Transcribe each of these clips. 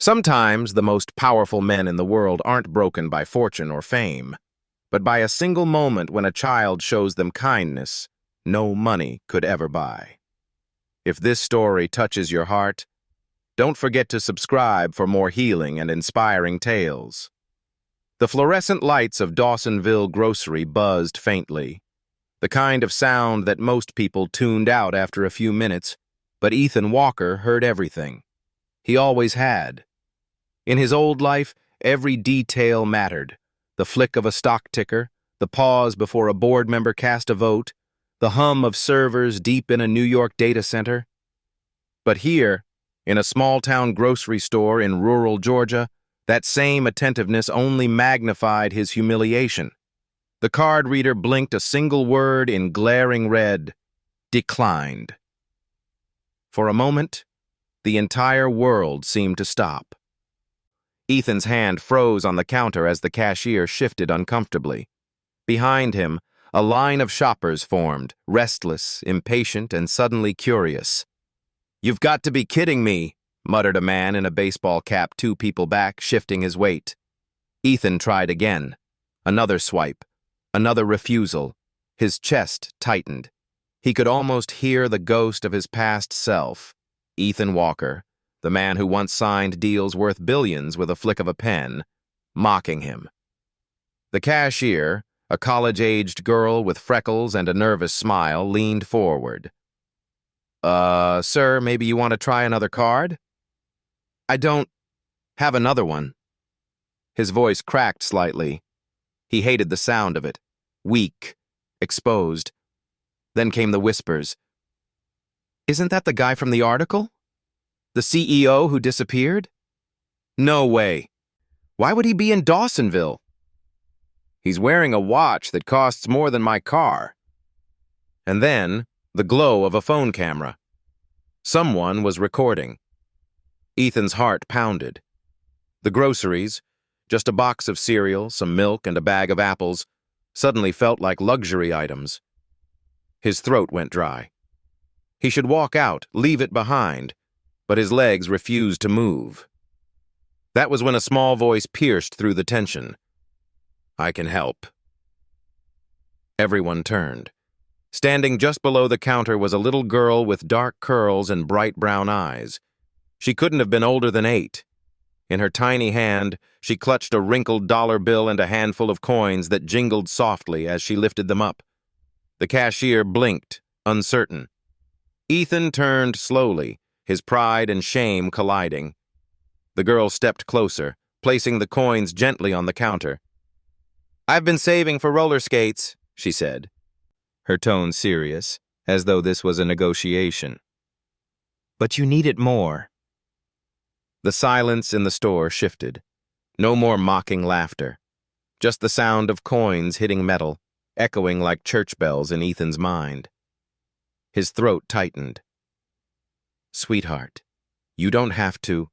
Sometimes the most powerful men in the world aren't broken by fortune or fame, but by a single moment when a child shows them kindness no money could ever buy. If this story touches your heart, don't forget to subscribe for more healing and inspiring tales. The fluorescent lights of Dawsonville Grocery buzzed faintly, the kind of sound that most people tuned out after a few minutes, but Ethan Walker heard everything. He always had. In his old life, every detail mattered. The flick of a stock ticker, the pause before a board member cast a vote, the hum of servers deep in a New York data center. But here, in a small-town grocery store in rural Georgia, that same attentiveness only magnified his humiliation. The card reader blinked a single word in glaring red: declined. For a moment, the entire world seemed to stop. Ethan's hand froze on the counter as the cashier shifted uncomfortably. Behind him, a line of shoppers formed, restless, impatient, and suddenly curious. "You've got to be kidding me," muttered a man in a baseball cap 2 people back, shifting his weight. Ethan tried again. Another swipe. Another refusal. His chest tightened. He could almost hear the ghost of his past self, Ethan Walker, the man who once signed deals worth billions with a flick of a pen, mocking him. The cashier, a college-aged girl with freckles and a nervous smile, leaned forward. Sir, maybe you want to try another card?" "I don't have another one." His voice cracked slightly. He hated the sound of it. Weak, exposed. Then came the whispers. "Isn't that the guy from the article? The CEO who disappeared? No way. Why would he be in Dawsonville? He's wearing a watch that costs more than my car." And then, the glow of a phone camera. Someone was recording. Ethan's heart pounded. The groceries, just a box of cereal, some milk, and a bag of apples, suddenly felt like luxury items. His throat went dry. He should walk out, leave it behind, but his legs refused to move. That was when a small voice pierced through the tension. "I can help." Everyone turned. Standing just below the counter was a little girl with dark curls and bright brown eyes. She couldn't have been older than 8. In her tiny hand, she clutched a wrinkled dollar bill and a handful of coins that jingled softly as she lifted them up. The cashier blinked, uncertain. Ethan turned slowly, his pride and shame colliding. The girl stepped closer, placing the coins gently on the counter. "I've been saving for roller skates," she said, her tone serious, as though this was a negotiation. "But you need it more." The silence in the store shifted. No more mocking laughter. Just the sound of coins hitting metal, echoing like church bells in Ethan's mind. His throat tightened. "Sweetheart, you don't have to."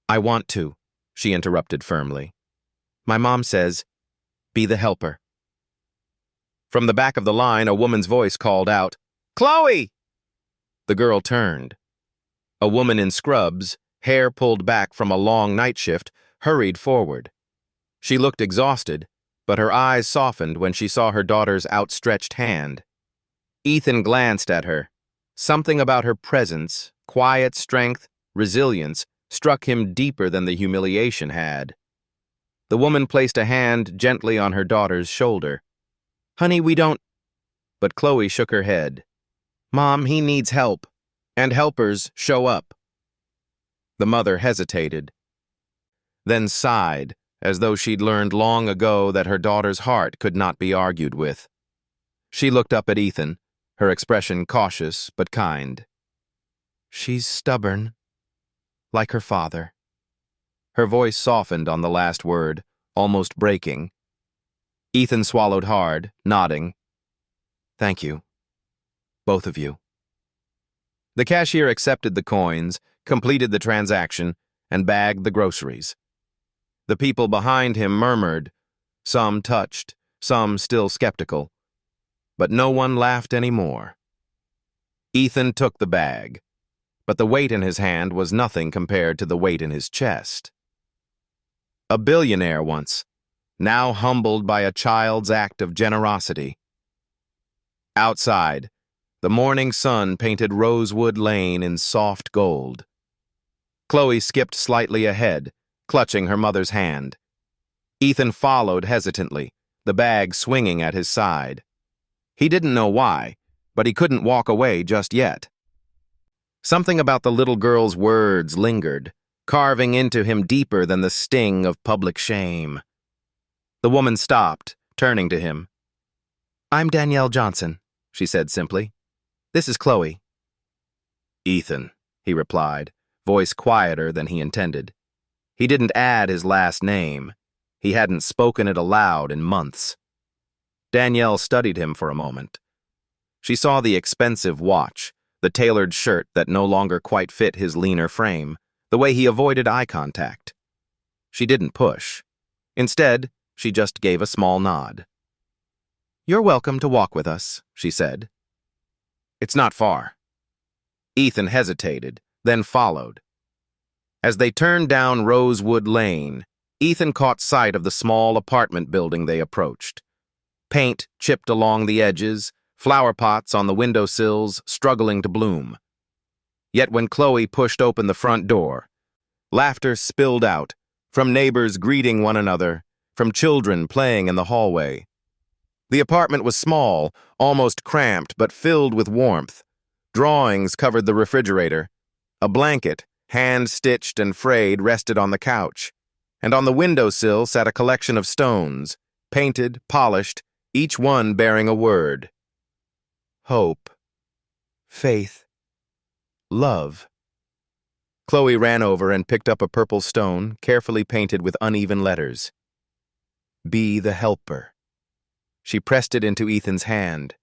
"I want to," she interrupted firmly. "My mom says, be the helper." From the back of the line, a woman's voice called out, "Chloe!" The girl turned. A woman in scrubs, hair pulled back from a long night shift, hurried forward. She looked exhausted, but her eyes softened when she saw her daughter's outstretched hand. Ethan glanced at her. Something about her presence, quiet strength, resilience, struck him deeper than the humiliation had. The woman placed a hand gently on her daughter's shoulder. "Honey, we don't—" But Chloe shook her head. "Mom, he needs help, and helpers show up." The mother hesitated, then sighed, as though she'd learned long ago that her daughter's heart could not be argued with. She looked up at Ethan, her expression cautious but kind. "She's stubborn, like her father." Her voice softened on the last word, almost breaking. Ethan swallowed hard, nodding. "Thank you. Both of you." The cashier accepted the coins, completed the transaction, and bagged the groceries. The people behind him murmured, some touched, some still skeptical. But no one laughed anymore. Ethan took the bag, but the weight in his hand was nothing compared to the weight in his chest. A billionaire once, now humbled by a child's act of generosity. Outside, the morning sun painted Rosewood Lane in soft gold. Chloe skipped slightly ahead, clutching her mother's hand. Ethan followed hesitantly, the bag swinging at his side. He didn't know why, but he couldn't walk away just yet. Something about the little girl's words lingered, carving into him deeper than the sting of public shame. The woman stopped, turning to him. "I'm Danielle Johnson," she said simply. "This is Chloe." "Ethan," he replied, voice quieter than he intended. He didn't add his last name. He hadn't spoken it aloud in months. Danielle studied him for a moment. She saw the expensive watch, the tailored shirt that no longer quite fit his leaner frame, the way he avoided eye contact. She didn't push. Instead, she just gave a small nod. "You're welcome to walk with us," she said. "It's not far." Ethan hesitated, then followed. As they turned down Rosewood Lane, Ethan caught sight of the small apartment building they approached. Paint chipped along the edges, flower pots on the windowsills struggling to bloom. Yet when Chloe pushed open the front door, laughter spilled out, from neighbors greeting one another, from children playing in the hallway. The apartment was small, almost cramped, but filled with warmth. Drawings covered the refrigerator. A blanket, hand-stitched and frayed, rested on the couch. And on the windowsill sat a collection of stones, painted, polished, each one bearing a word. Hope. Faith. Love. Chloe ran over and picked up a purple stone, carefully painted with uneven letters. Be the helper. She pressed it into Ethan's hand.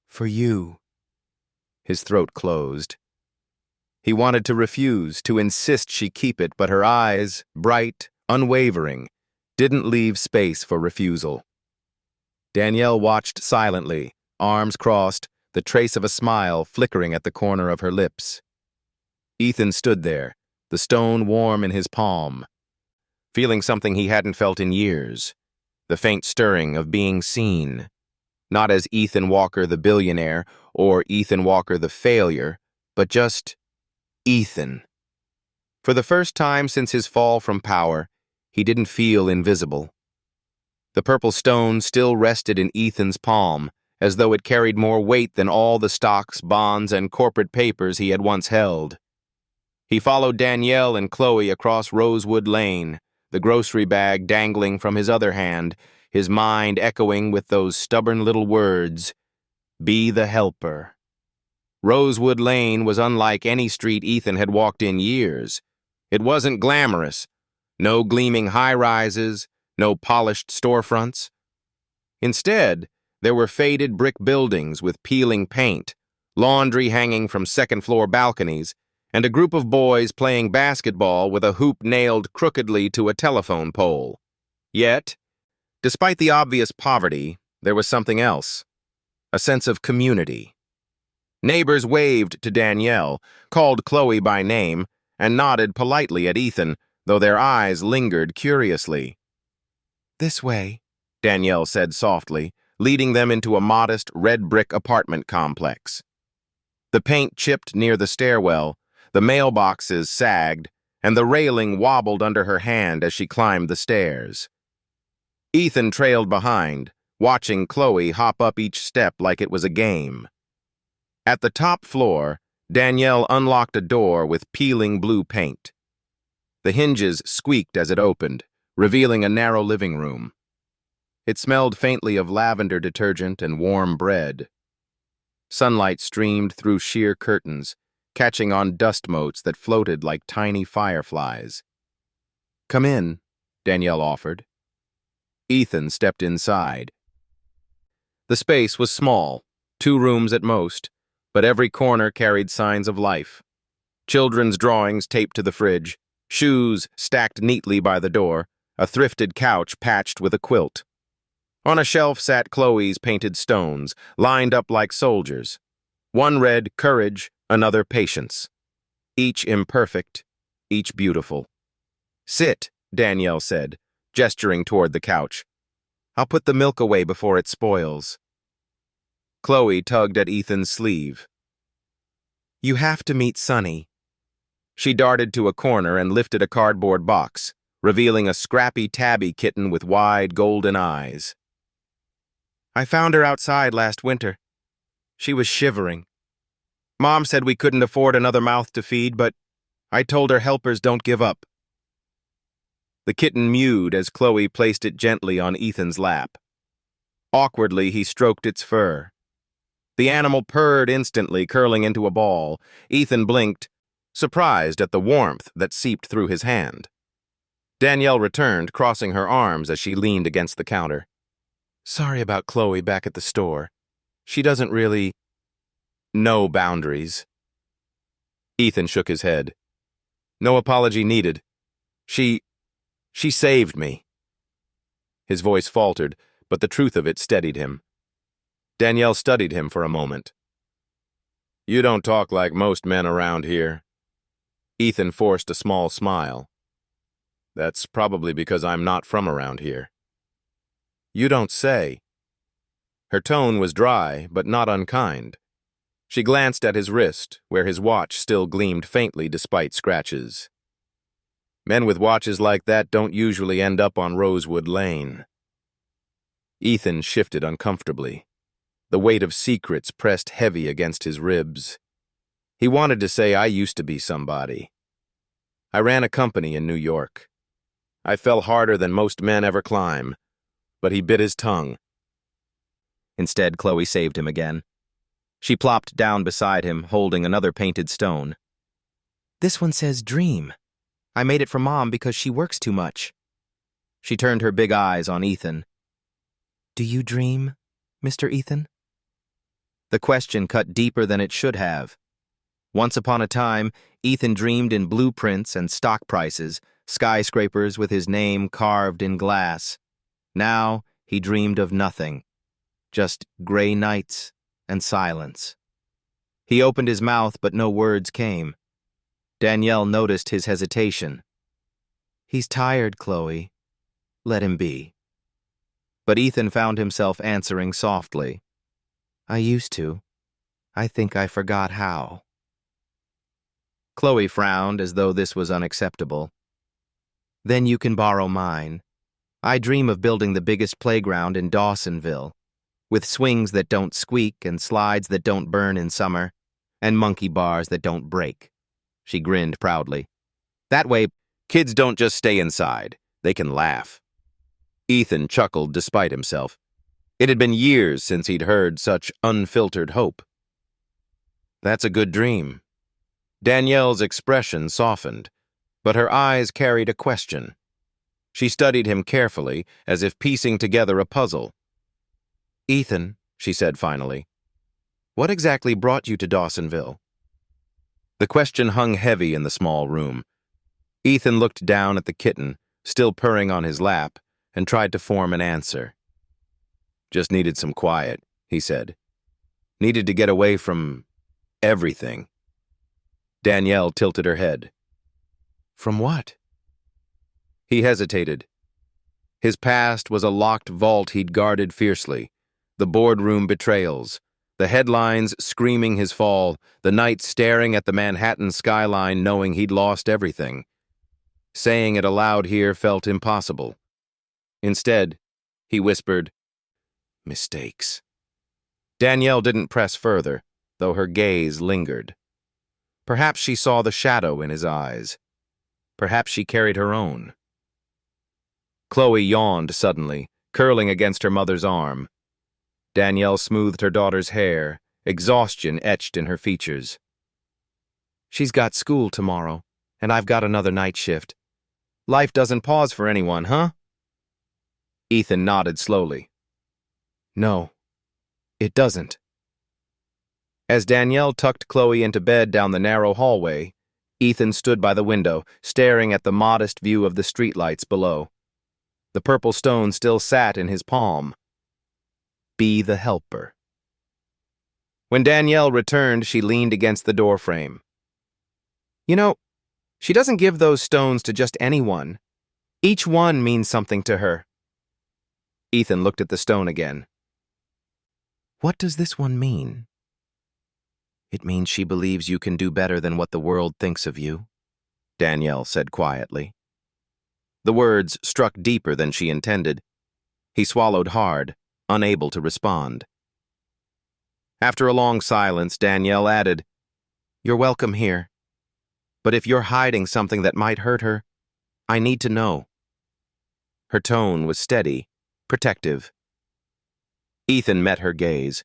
For you. His throat closed. He wanted to refuse, to insist she keep it, but her eyes, bright, unwavering, didn't leave space for refusal. Danielle watched silently, arms crossed, the trace of a smile flickering at the corner of her lips. Ethan stood there, the stone warm in his palm, feeling something he hadn't felt in years, the faint stirring of being seen, not as Ethan Walker the billionaire or Ethan Walker the failure, but just Ethan. For the first time since his fall from power, he didn't feel invisible. The purple stone still rested in Ethan's palm, as though it carried more weight than all the stocks, bonds, and corporate papers he had once held. He followed Danielle and Chloe across Rosewood Lane, the grocery bag dangling from his other hand, his mind echoing with those stubborn little words, "Be the helper." Rosewood Lane was unlike any street Ethan had walked in years. It wasn't glamorous. No gleaming high-rises, no polished storefronts. Instead, there were faded brick buildings with peeling paint, laundry hanging from second-floor balconies, and a group of boys playing basketball with a hoop nailed crookedly to a telephone pole. Yet, despite the obvious poverty, there was something else, a sense of community. Neighbors waved to Danielle, called Chloe by name, and nodded politely at Ethan, though their eyes lingered curiously. "This way," Danielle said softly, leading them into a modest red brick apartment complex. The paint chipped near the stairwell, the mailboxes sagged, and the railing wobbled under her hand as she climbed the stairs. Ethan trailed behind, watching Chloe hop up each step like it was a game. At the top floor, Danielle unlocked a door with peeling blue paint. The hinges squeaked as it opened, revealing a narrow living room. It smelled faintly of lavender detergent and warm bread. Sunlight streamed through sheer curtains, catching on dust motes that floated like tiny fireflies. "Come in," Danielle offered. Ethan stepped inside. The space was small, 2 rooms at most, but every corner carried signs of life. Children's drawings taped to the fridge, shoes stacked neatly by the door, a thrifted couch patched with a quilt. On a shelf sat Chloe's painted stones, lined up like soldiers. One read courage, another patience. each imperfect, each beautiful. "Sit," Danielle said, gesturing toward the couch. "I'll put the milk away before it spoils." Chloe tugged at Ethan's sleeve. "You have to meet Sonny." She darted to a corner and lifted a cardboard box, revealing a scrappy tabby kitten with wide golden eyes. "I found her outside last winter. She was shivering. Mom said we couldn't afford another mouth to feed, but I told her helpers don't give up." The kitten mewed as Chloe placed it gently on Ethan's lap. Awkwardly, he stroked its fur. The animal purred instantly, curling into a ball. Ethan blinked, surprised at the warmth that seeped through his hand. Danielle returned, crossing her arms as she leaned against the counter. "Sorry about Chloe back at the store. She doesn't really know boundaries." Ethan shook his head. "No apology needed. She saved me." His voice faltered, but the truth of it steadied him. Danielle studied him for a moment. "You don't talk like most men around here." Ethan forced a small smile. "That's probably because I'm not from around here." "You don't say." Her tone was dry, but not unkind. She glanced at his wrist, where his watch still gleamed faintly despite scratches. "Men with watches like that don't usually end up on Rosewood Lane." Ethan shifted uncomfortably. The weight of secrets pressed heavy against his ribs. He wanted to say, "I used to be somebody. I ran a company in New York. I fell harder than most men ever climb," but he bit his tongue. Instead, Chloe saved him again. She plopped down beside him, holding another painted stone. "This one says dream. I made it for Mom because she works too much." She turned her big eyes on Ethan. "Do you dream, Mr. Ethan?" The question cut deeper than it should have. Once upon a time, Ethan dreamed in blueprints and stock prices, skyscrapers with his name carved in glass. Now, he dreamed of nothing. Just gray nights and silence. He opened his mouth, but no words came. Danielle noticed his hesitation. "He's tired, Chloe. Let him be." But Ethan found himself answering softly. "I used to. I think I forgot how." Chloe frowned as though this was unacceptable. "Then you can borrow mine. I dream of building the biggest playground in Dawsonville, with swings that don't squeak and slides that don't burn in summer, and monkey bars that don't break." She grinned proudly. "That way, kids don't just stay inside. They can laugh." Ethan chuckled despite himself. It had been years since he'd heard such unfiltered hope. "That's a good dream." Danielle's expression softened, but her eyes carried a question. She studied him carefully, as if piecing together a puzzle. "Ethan," she said finally, "what exactly brought you to Dawsonville?" The question hung heavy in the small room. Ethan looked down at the kitten, still purring on his lap, and tried to form an answer. "Just needed some quiet," he said. "Needed to get away from everything." Danielle tilted her head. "From what?" He hesitated. His past was a locked vault he'd guarded fiercely. The boardroom betrayals, the headlines screaming his fall, the nights staring at the Manhattan skyline knowing he'd lost everything. Saying it aloud here felt impossible. Instead, he whispered, "Mistakes." Danielle didn't press further, though her gaze lingered. Perhaps she saw the shadow in his eyes. Perhaps she carried her own. Chloe yawned suddenly, curling against her mother's arm. Danielle smoothed her daughter's hair, exhaustion etched in her features. "She's got school tomorrow, and I've got another night shift. Life doesn't pause for anyone, huh?" Ethan nodded slowly. "No, it doesn't." As Danielle tucked Chloe into bed down the narrow hallway, Ethan stood by the window, staring at the modest view of the streetlights below. The purple stone still sat in his palm. Be the helper. When Danielle returned, she leaned against the doorframe. You know, she doesn't give those stones to just anyone. Each one means something to her. Ethan looked at the stone again. What does this one mean? It means she believes you can do better than what the world thinks of you, Danielle said quietly. The words struck deeper than she intended. He swallowed hard, unable to respond. After a long silence, Danielle added, "You're welcome here. But if you're hiding something that might hurt her, I need to know." Her tone was steady, protective. Ethan met her gaze.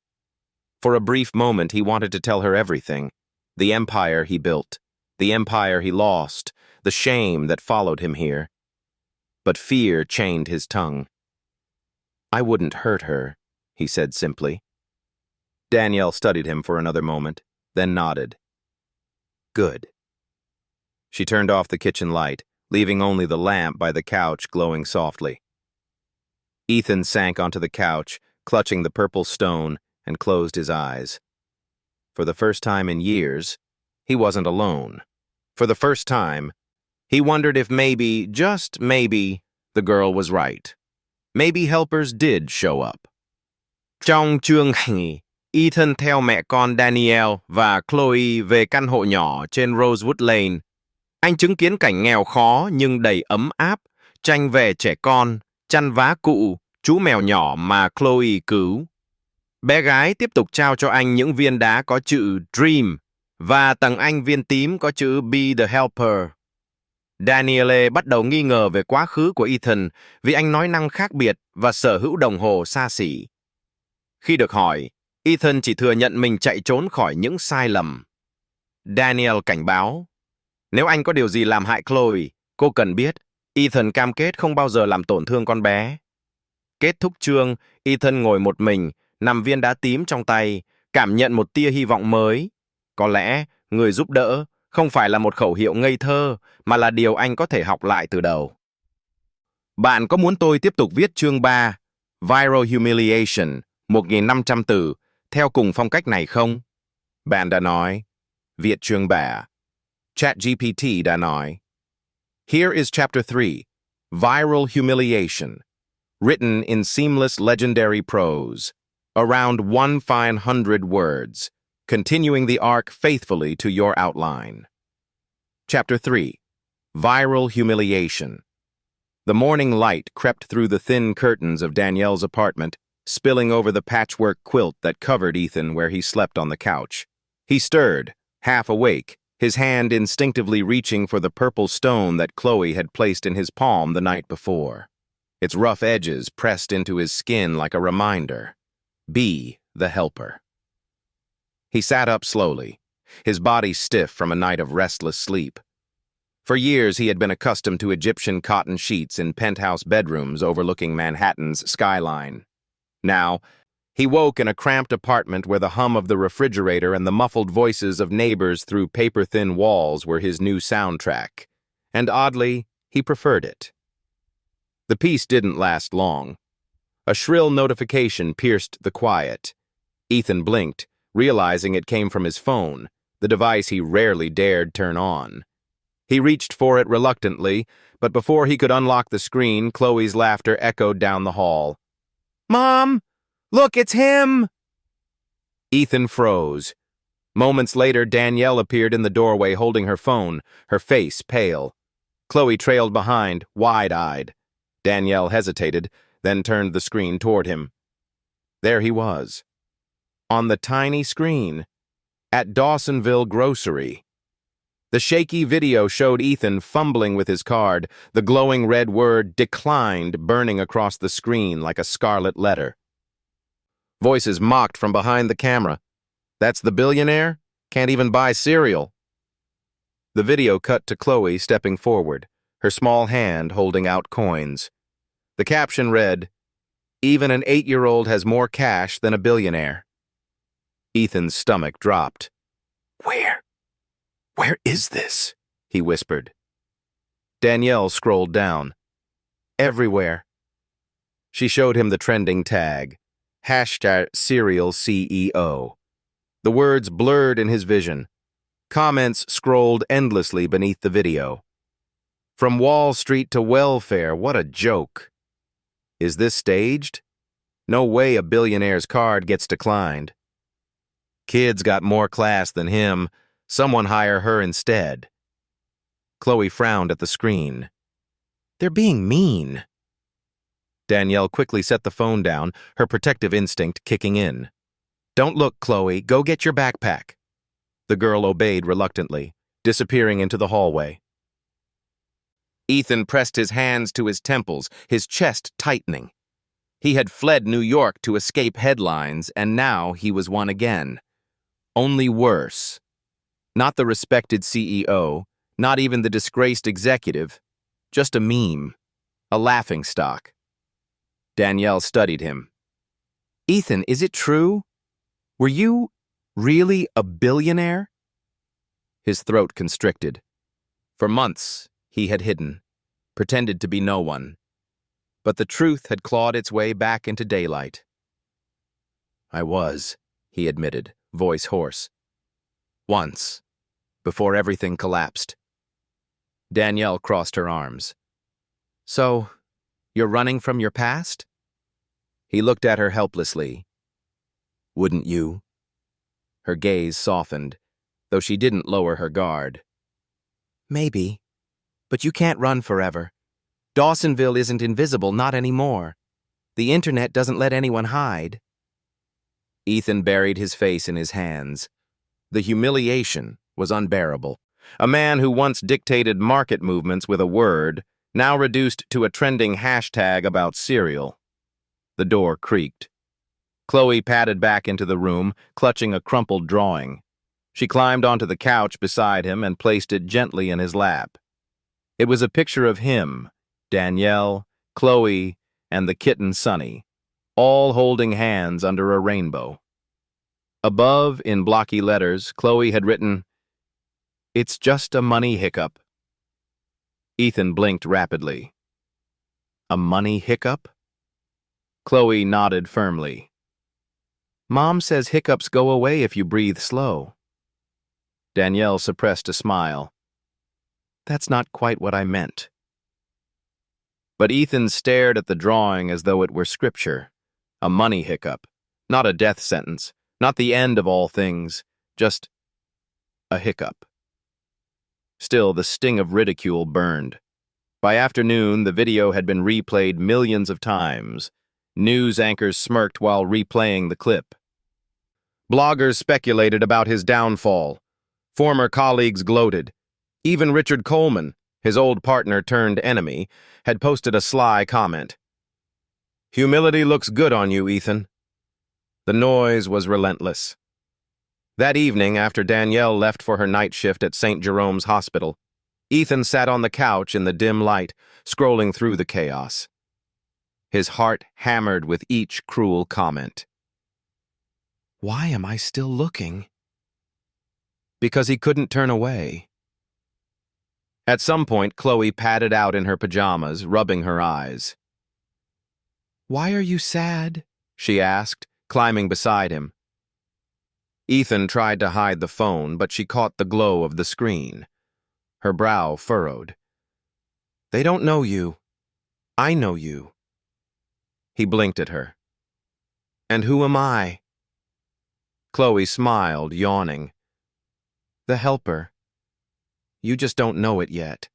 For a brief moment, he wanted to tell her everything. The empire he built, the empire he lost, the shame that followed him here. But fear chained his tongue. "I wouldn't hurt her," he said simply. Danielle studied him for another moment, then nodded. "Good." She turned off the kitchen light, leaving only the lamp by the couch glowing softly. Ethan sank onto the couch, clutching the purple stone, and closed his eyes. For the first time in years, he wasn't alone. For the first time, he wondered if maybe, just maybe, the girl was right. Maybe helpers did show up. Trong chương này, Ethan theo mẹ con Danielle và Chloe về căn hộ nhỏ trên Rosewood Lane. Anh chứng kiến cảnh nghèo khó nhưng đầy ấm áp, tranh về trẻ con, chăn vá cụ, chú mèo nhỏ mà Chloe cứu. Bé gái tiếp tục trao cho anh những viên đá có chữ Dream và tặng anh viên tím có chữ Be the Helper. Danielle bắt đầu nghi ngờ về quá khứ của Ethan vì anh nói năng khác biệt và sở hữu đồng hồ xa xỉ. Khi được hỏi, Ethan chỉ thừa nhận mình chạy trốn khỏi những sai lầm. Danielle cảnh báo, nếu anh có điều gì làm hại Chloe, cô cần biết, Ethan cam kết không bao giờ làm tổn thương con bé. Kết thúc chương, Ethan ngồi một mình, nằm viên đá tím trong tay, cảm nhận một tia hy vọng mới. Có lẽ, người giúp đỡ không phải là một khẩu hiệu ngây thơ, mà là điều anh có thể học lại từ đầu. Bạn có muốn tôi tiếp tục viết chương 3, Viral Humiliation, 1.500 từ, theo cùng phong cách này không? Bạn đã nói. Viết chương 3. ChatGPT đã nói. Here is Chapter 3, Viral Humiliation, written in seamless legendary prose, around 1,500 words, continuing the arc faithfully to your outline. Chapter 3, Viral Humiliation. The morning light crept through the thin curtains of Danielle's apartment, spilling over the patchwork quilt that covered Ethan where he slept on the couch. He stirred, half awake, his hand instinctively reaching for the purple stone that Chloe had placed in his palm the night before. Its rough edges pressed into his skin like a reminder. Be the helper. He sat up slowly, his body stiff from a night of restless sleep. For years he had been accustomed to Egyptian cotton sheets in penthouse bedrooms overlooking Manhattan's skyline. Now, he woke in a cramped apartment where the hum of the refrigerator and the muffled voices of neighbors through paper-thin walls were his new soundtrack. And oddly, he preferred it. The peace didn't last long. A shrill notification pierced the quiet. Ethan blinked, realizing it came from his phone, the device he rarely dared turn on. He reached for it reluctantly, but before he could unlock the screen, Chloe's laughter echoed down the hall. "Mom! Look, it's him!" Ethan froze. Moments later, Danielle appeared in the doorway holding her phone, her face pale. Chloe trailed behind, wide-eyed. Danielle hesitated, then turned the screen toward him. There he was. On the tiny screen, at Dawsonville Grocery. The shaky video showed Ethan fumbling with his card, the glowing red word "declined" burning across the screen like a scarlet letter. Voices mocked from behind the camera. "That's the billionaire? Can't even buy cereal." The video cut to Chloe stepping forward, her small hand holding out coins. The caption read, "Even an 8-year-old has more cash than a billionaire." Ethan's stomach dropped. Where is this?" he whispered. Danielle scrolled down. Everywhere. She showed him the trending tag, #cereal CEO. The words blurred in his vision. Comments scrolled endlessly beneath the video. From Wall Street to welfare, what a joke. Is this staged? No way a billionaire's card gets declined. Kids got more class than him. Someone hire her instead. Chloe frowned at the screen. They're being mean. Danielle quickly set the phone down, her protective instinct kicking in. Don't look, Chloe. Go get your backpack. The girl obeyed reluctantly, disappearing into the hallway. Ethan pressed his hands to his temples, his chest tightening. He had fled New York to escape headlines, and now he was one again. Only worse. Not the respected CEO, not even the disgraced executive, just a meme, a laughingstock. Danielle studied him. Ethan, is it true? Were you really a billionaire? His throat constricted. For months, he had hidden, pretended to be no one. But the truth had clawed its way back into daylight. I was, he admitted, voice hoarse. Once, before everything collapsed. Danielle crossed her arms. So, you're running from your past? He looked at her helplessly. Wouldn't you? Her gaze softened, though she didn't lower her guard. Maybe, but you can't run forever. Dawsonville isn't invisible, not anymore. The internet doesn't let anyone hide. Ethan buried his face in his hands. The humiliation was unbearable. A man who once dictated market movements with a word, now reduced to a trending hashtag about cereal. The door creaked. Chloe padded back into the room, clutching a crumpled drawing. She climbed onto the couch beside him and placed it gently in his lap. It was a picture of him, Danielle, Chloe, and the kitten Sunny, all holding hands under a rainbow. Above, in blocky letters, Chloe had written, "It's just a money hiccup." Ethan blinked rapidly. A money hiccup? Chloe nodded firmly. Mom says hiccups go away if you breathe slow. Danielle suppressed a smile. That's not quite what I meant. But Ethan stared at the drawing as though it were scripture. A money hiccup, not a death sentence, not the end of all things, just a hiccup. Still, the sting of ridicule burned. By afternoon, the video had been replayed millions of times. News anchors smirked while replaying the clip. Bloggers speculated about his downfall. Former colleagues gloated. Even Richard Coleman, his old partner turned enemy, had posted a sly comment. Humility looks good on you, Ethan. The noise was relentless. That evening, after Danielle left for her night shift at St. Jerome's Hospital, Ethan sat on the couch in the dim light, scrolling through the chaos. His heart hammered with each cruel comment. Why am I still looking? Because he couldn't turn away. At some point, Chloe padded out in her pajamas, rubbing her eyes. Why are you sad? She asked, climbing beside him. Ethan tried to hide the phone, but she caught the glow of the screen. Her brow furrowed. They don't know you. I know you. He blinked at her. And who am I? Chloe smiled, yawning. The helper. You just don't know it yet.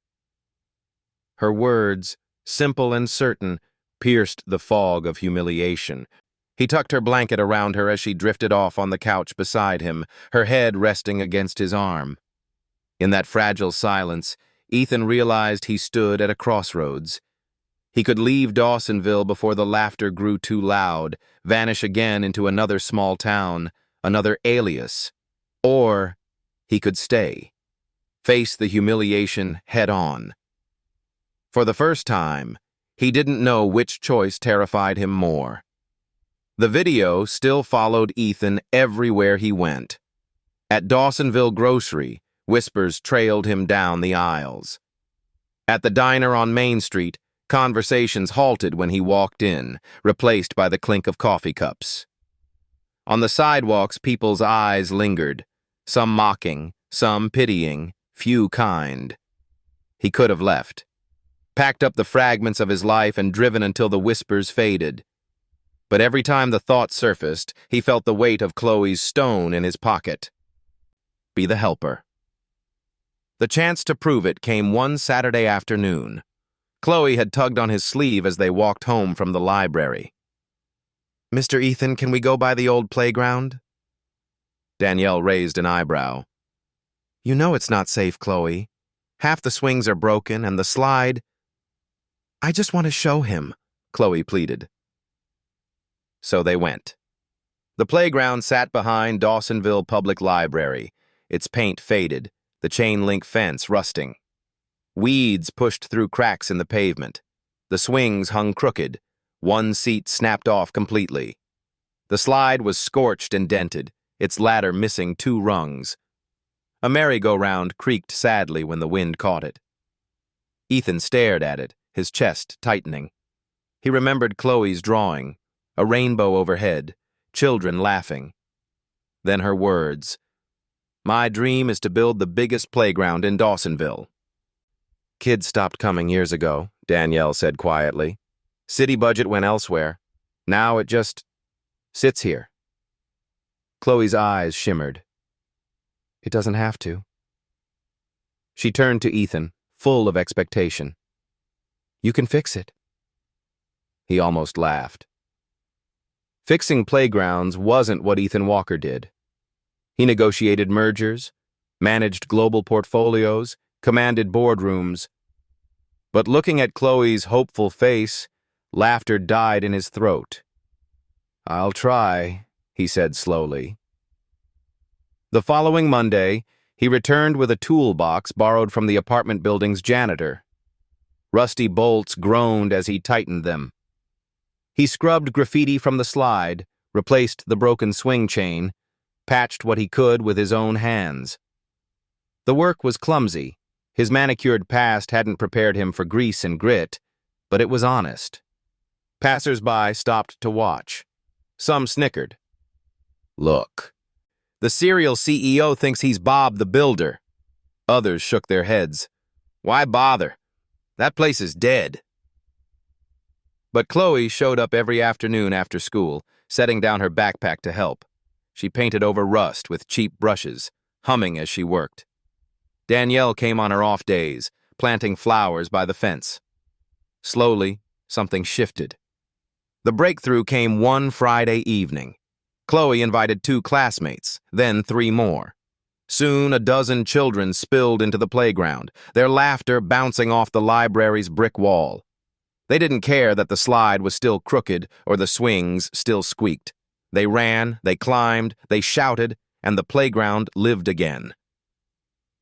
Her words, simple and certain, pierced the fog of humiliation. He tucked her blanket around her as she drifted off on the couch beside him, her head resting against his arm. In that fragile silence, Ethan realized he stood at a crossroads. He could leave Dawsonville before the laughter grew too loud, vanish again into another small town, another alias. Or he could stay, face the humiliation head-on. For the first time, he didn't know which choice terrified him more. The video still followed Ethan everywhere he went. At Dawsonville Grocery, whispers trailed him down the aisles. At the diner on Main Street, conversations halted when he walked in, replaced by the clink of coffee cups. On the sidewalks, people's eyes lingered, some mocking, some pitying, few kind. He could have left, packed up the fragments of his life and driven until the whispers faded. But every time the thought surfaced, he felt the weight of Chloe's stone in his pocket. Be the helper. The chance to prove it came one Saturday afternoon. Chloe had tugged on his sleeve as they walked home from the library. "Mr. Ethan, can we go by the old playground?" Danielle raised an eyebrow. "You know it's not safe, Chloe. Half the swings are broken and the slide—" "I just want to show him," Chloe pleaded. So they went. The playground sat behind Dawsonville Public Library, its paint faded, the chain-link fence rusting. Weeds pushed through cracks in the pavement. The swings hung crooked. One seat snapped off completely. The slide was scorched and dented, its ladder missing 2 rungs. A merry-go-round creaked sadly when the wind caught it. Ethan stared at it, his chest tightening. He remembered Chloe's drawing, a rainbow overhead, children laughing. Then her words. "My dream is to build the biggest playground in Dawsonville." "Kids stopped coming years ago," Danielle said quietly. "City budget went elsewhere. Now it just sits here." Chloe's eyes shimmered. "It doesn't have to." She turned to Ethan, full of expectation. "You can fix it." He almost laughed. Fixing playgrounds wasn't what Ethan Walker did. He negotiated mergers, managed global portfolios, commanded boardrooms. But looking at Chloe's hopeful face, laughter died in his throat. "I'll try," he said slowly. The following Monday, he returned with a toolbox borrowed from the apartment building's janitor. Rusty bolts groaned as he tightened them. He scrubbed graffiti from the slide, replaced the broken swing chain, patched what he could with his own hands. The work was clumsy. His manicured past hadn't prepared him for grease and grit, but it was honest. Passers-by stopped to watch. Some snickered. "Look, the serial CEO thinks he's Bob the Builder." Others shook their heads. "Why bother? That place is dead." But Chloe showed up every afternoon after school, setting down her backpack to help. She painted over rust with cheap brushes, humming as she worked. Danielle came on her off days, planting flowers by the fence. Slowly, something shifted. The breakthrough came one Friday evening. Chloe invited 2 classmates, then 3 more. Soon a dozen children spilled into the playground, their laughter bouncing off the library's brick wall. They didn't care that the slide was still crooked or the swings still squeaked. They ran, they climbed, they shouted, and the playground lived again.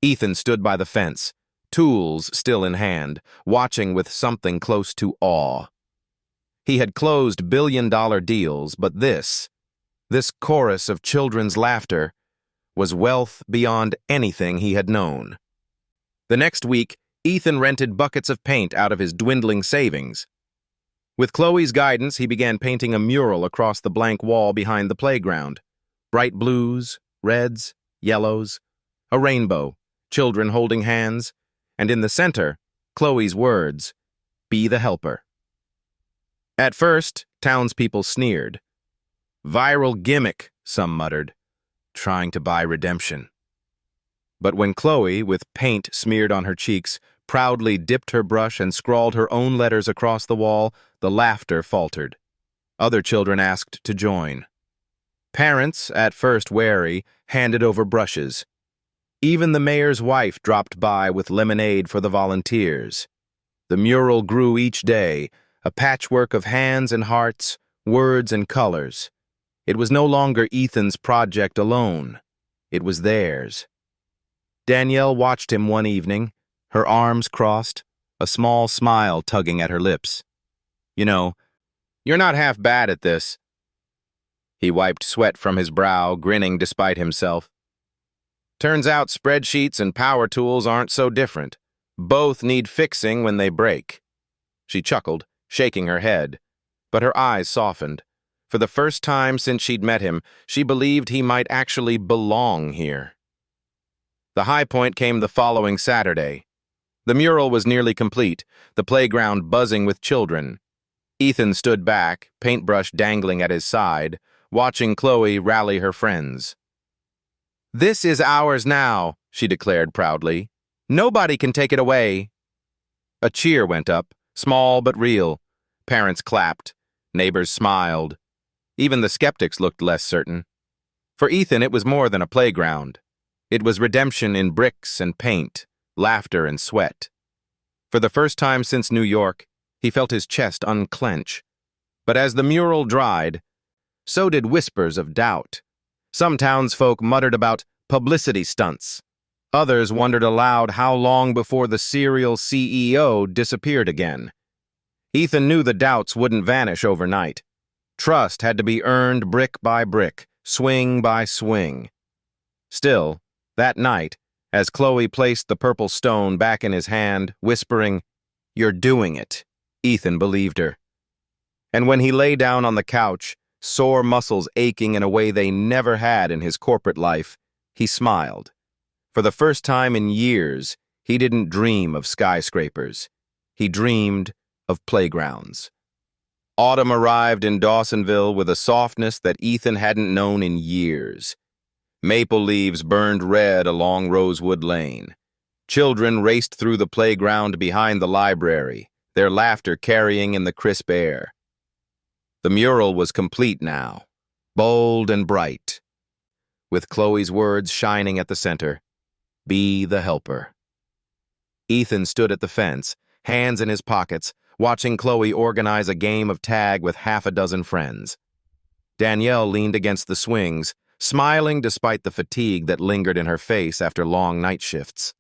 Ethan stood by the fence, tools still in hand, watching with something close to awe. He had closed billion-dollar deals, but this chorus of children's laughter, was wealth beyond anything he had known. The next week, Ethan rented buckets of paint out of his dwindling savings. With Chloe's guidance, he began painting a mural across the blank wall behind the playground. Bright blues, reds, yellows, a rainbow, children holding hands, and in the center, Chloe's words, "Be the helper." At first, townspeople sneered. "Viral gimmick," some muttered, trying to buy redemption. But when Chloe, with paint smeared on her cheeks, proudly dipped her brush and scrawled her own letters across the wall, the laughter faltered. Other children asked to join. Parents, at first wary, handed over brushes. Even the mayor's wife dropped by with lemonade for the volunteers. The mural grew each day, a patchwork of hands and hearts, words and colors. It was no longer Ethan's project alone. It was theirs. Danielle watched him one evening, her arms crossed, a small smile tugging at her lips. "You know, you're not half bad at this." He wiped sweat from his brow, grinning despite himself. "Turns out spreadsheets and power tools aren't so different. Both need fixing when they break." She chuckled, shaking her head, but her eyes softened. For the first time since she'd met him, she believed he might actually belong here. The high point came the following Saturday. The mural was nearly complete, the playground buzzing with children. Ethan stood back, paintbrush dangling at his side, watching Chloe rally her friends. "This is ours now," she declared proudly. "Nobody can take it away." A cheer went up, small but real. Parents clapped. Neighbors smiled. Even the skeptics looked less certain. For Ethan, it was more than a playground. It was redemption in bricks and paint, laughter and sweat. For the first time since New York, he felt his chest unclench. But as the mural dried, so did whispers of doubt. Some townsfolk muttered about publicity stunts. Others wondered aloud how long before the serial CEO disappeared again. Ethan knew the doubts wouldn't vanish overnight. Trust had to be earned brick by brick, swing by swing. Still, that night, as Chloe placed the purple stone back in his hand, whispering, "You're doing it," Ethan believed her. And when he lay down on the couch, sore muscles aching in a way they never had in his corporate life, he smiled. For the first time in years, he didn't dream of skyscrapers. He dreamed of playgrounds. Autumn arrived in Dawsonville with a softness that Ethan hadn't known in years. Maple leaves burned red along Rosewood Lane. Children raced through the playground behind the library, their laughter carrying in the crisp air. The mural was complete now, bold and bright, with Chloe's words shining at the center. Be the helper. Ethan stood at the fence, hands in his pockets, watching Chloe organize a game of tag with half a dozen friends. Danielle leaned against the swings, smiling despite the fatigue that lingered in her face after long night shifts.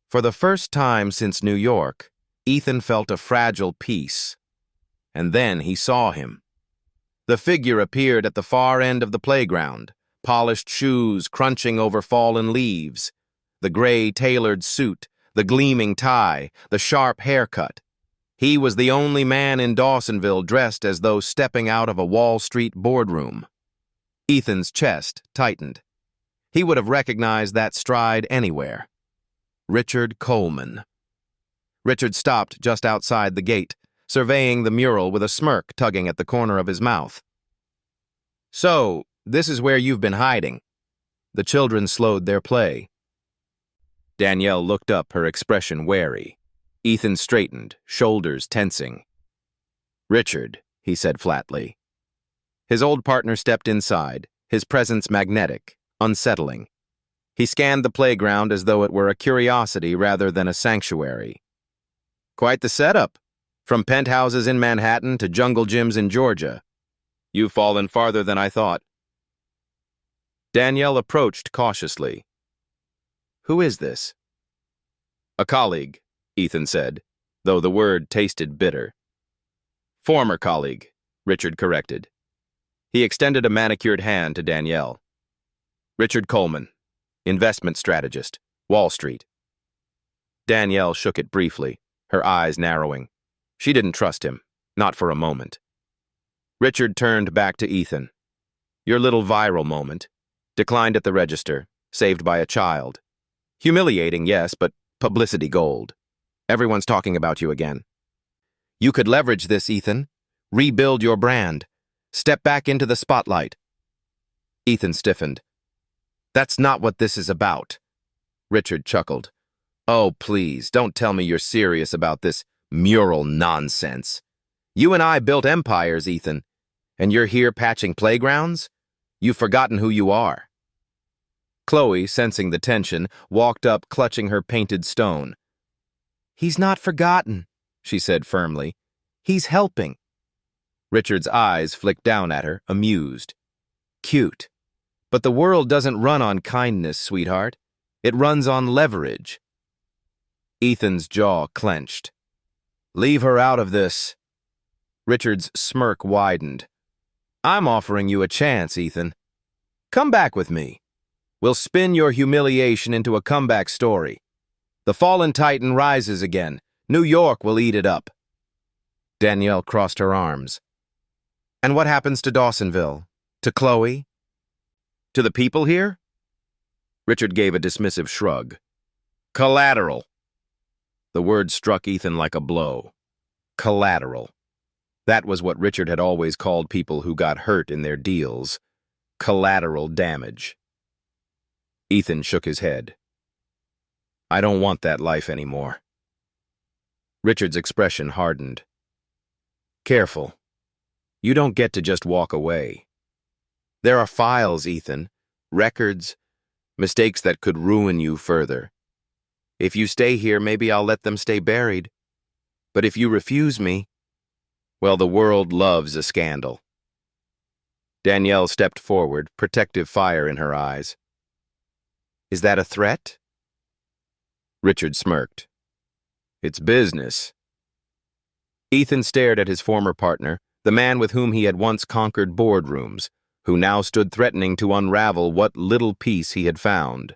For the first time since New York, Ethan felt a fragile peace. And then he saw him. The figure appeared at the far end of the playground, polished shoes crunching over fallen leaves, the gray tailored suit, the gleaming tie, the sharp haircut. He was the only man in Dawsonville dressed as though stepping out of a Wall Street boardroom. Ethan's chest tightened. He would have recognized that stride anywhere. Richard Coleman. Richard stopped just outside the gate, surveying the mural with a smirk tugging at the corner of his mouth. "So, this is where you've been hiding." The children slowed their play. Danielle looked up, her expression wary. Ethan straightened, shoulders tensing. "Richard," he said flatly. His old partner stepped inside, his presence magnetic, unsettling. He scanned the playground as though it were a curiosity rather than a sanctuary. "Quite the setup. From penthouses in Manhattan to jungle gyms in Georgia. You've fallen farther than I thought." Danielle approached cautiously. "Who is this?" "A colleague," Ethan said, though the word tasted bitter. "Former colleague," Richard corrected. He extended a manicured hand to Danielle. "Richard Coleman, investment strategist, Wall Street." Danielle shook it briefly, her eyes narrowing. She didn't trust him, not for a moment. Richard turned back to Ethan. "Your little viral moment. Declined at the register, saved by a child. Humiliating, yes, but publicity gold. Everyone's talking about you again. You could leverage this, Ethan. Rebuild your brand. Step back into the spotlight." Ethan stiffened. "That's not what this is about." Richard chuckled. "Oh, please, don't tell me you're serious about this mural nonsense. You and I built empires, Ethan, and you're here patching playgrounds? You've forgotten who you are." Chloe, sensing the tension, walked up clutching her painted stone. "He's not forgotten," she said firmly. "He's helping." Richard's eyes flicked down at her, amused. "Cute. But the world doesn't run on kindness, sweetheart. It runs on leverage." Ethan's jaw clenched. "Leave her out of this." Richard's smirk widened. "I'm offering you a chance, Ethan. Come back with me. We'll spin your humiliation into a comeback story. The fallen titan rises again. New York will eat it up." Danielle crossed her arms. "And what happens to Dawsonville? To Chloe? To the people here?" Richard gave a dismissive shrug. Collateral. The word struck Ethan like a blow. Collateral. That was what Richard had always called people who got hurt in their deals. Collateral damage. Ethan shook his head. I don't want that life anymore. Richard's expression hardened. Careful. You don't get to just walk away. There are files, Ethan. Records. Mistakes that could ruin you further. If you stay here, maybe I'll let them stay buried. But if you refuse me, well, the world loves a scandal. Danielle stepped forward, protective fire in her eyes. Is that a threat? Richard smirked. It's business. Ethan stared at his former partner, the man with whom he had once conquered boardrooms, who now stood threatening to unravel what little peace he had found.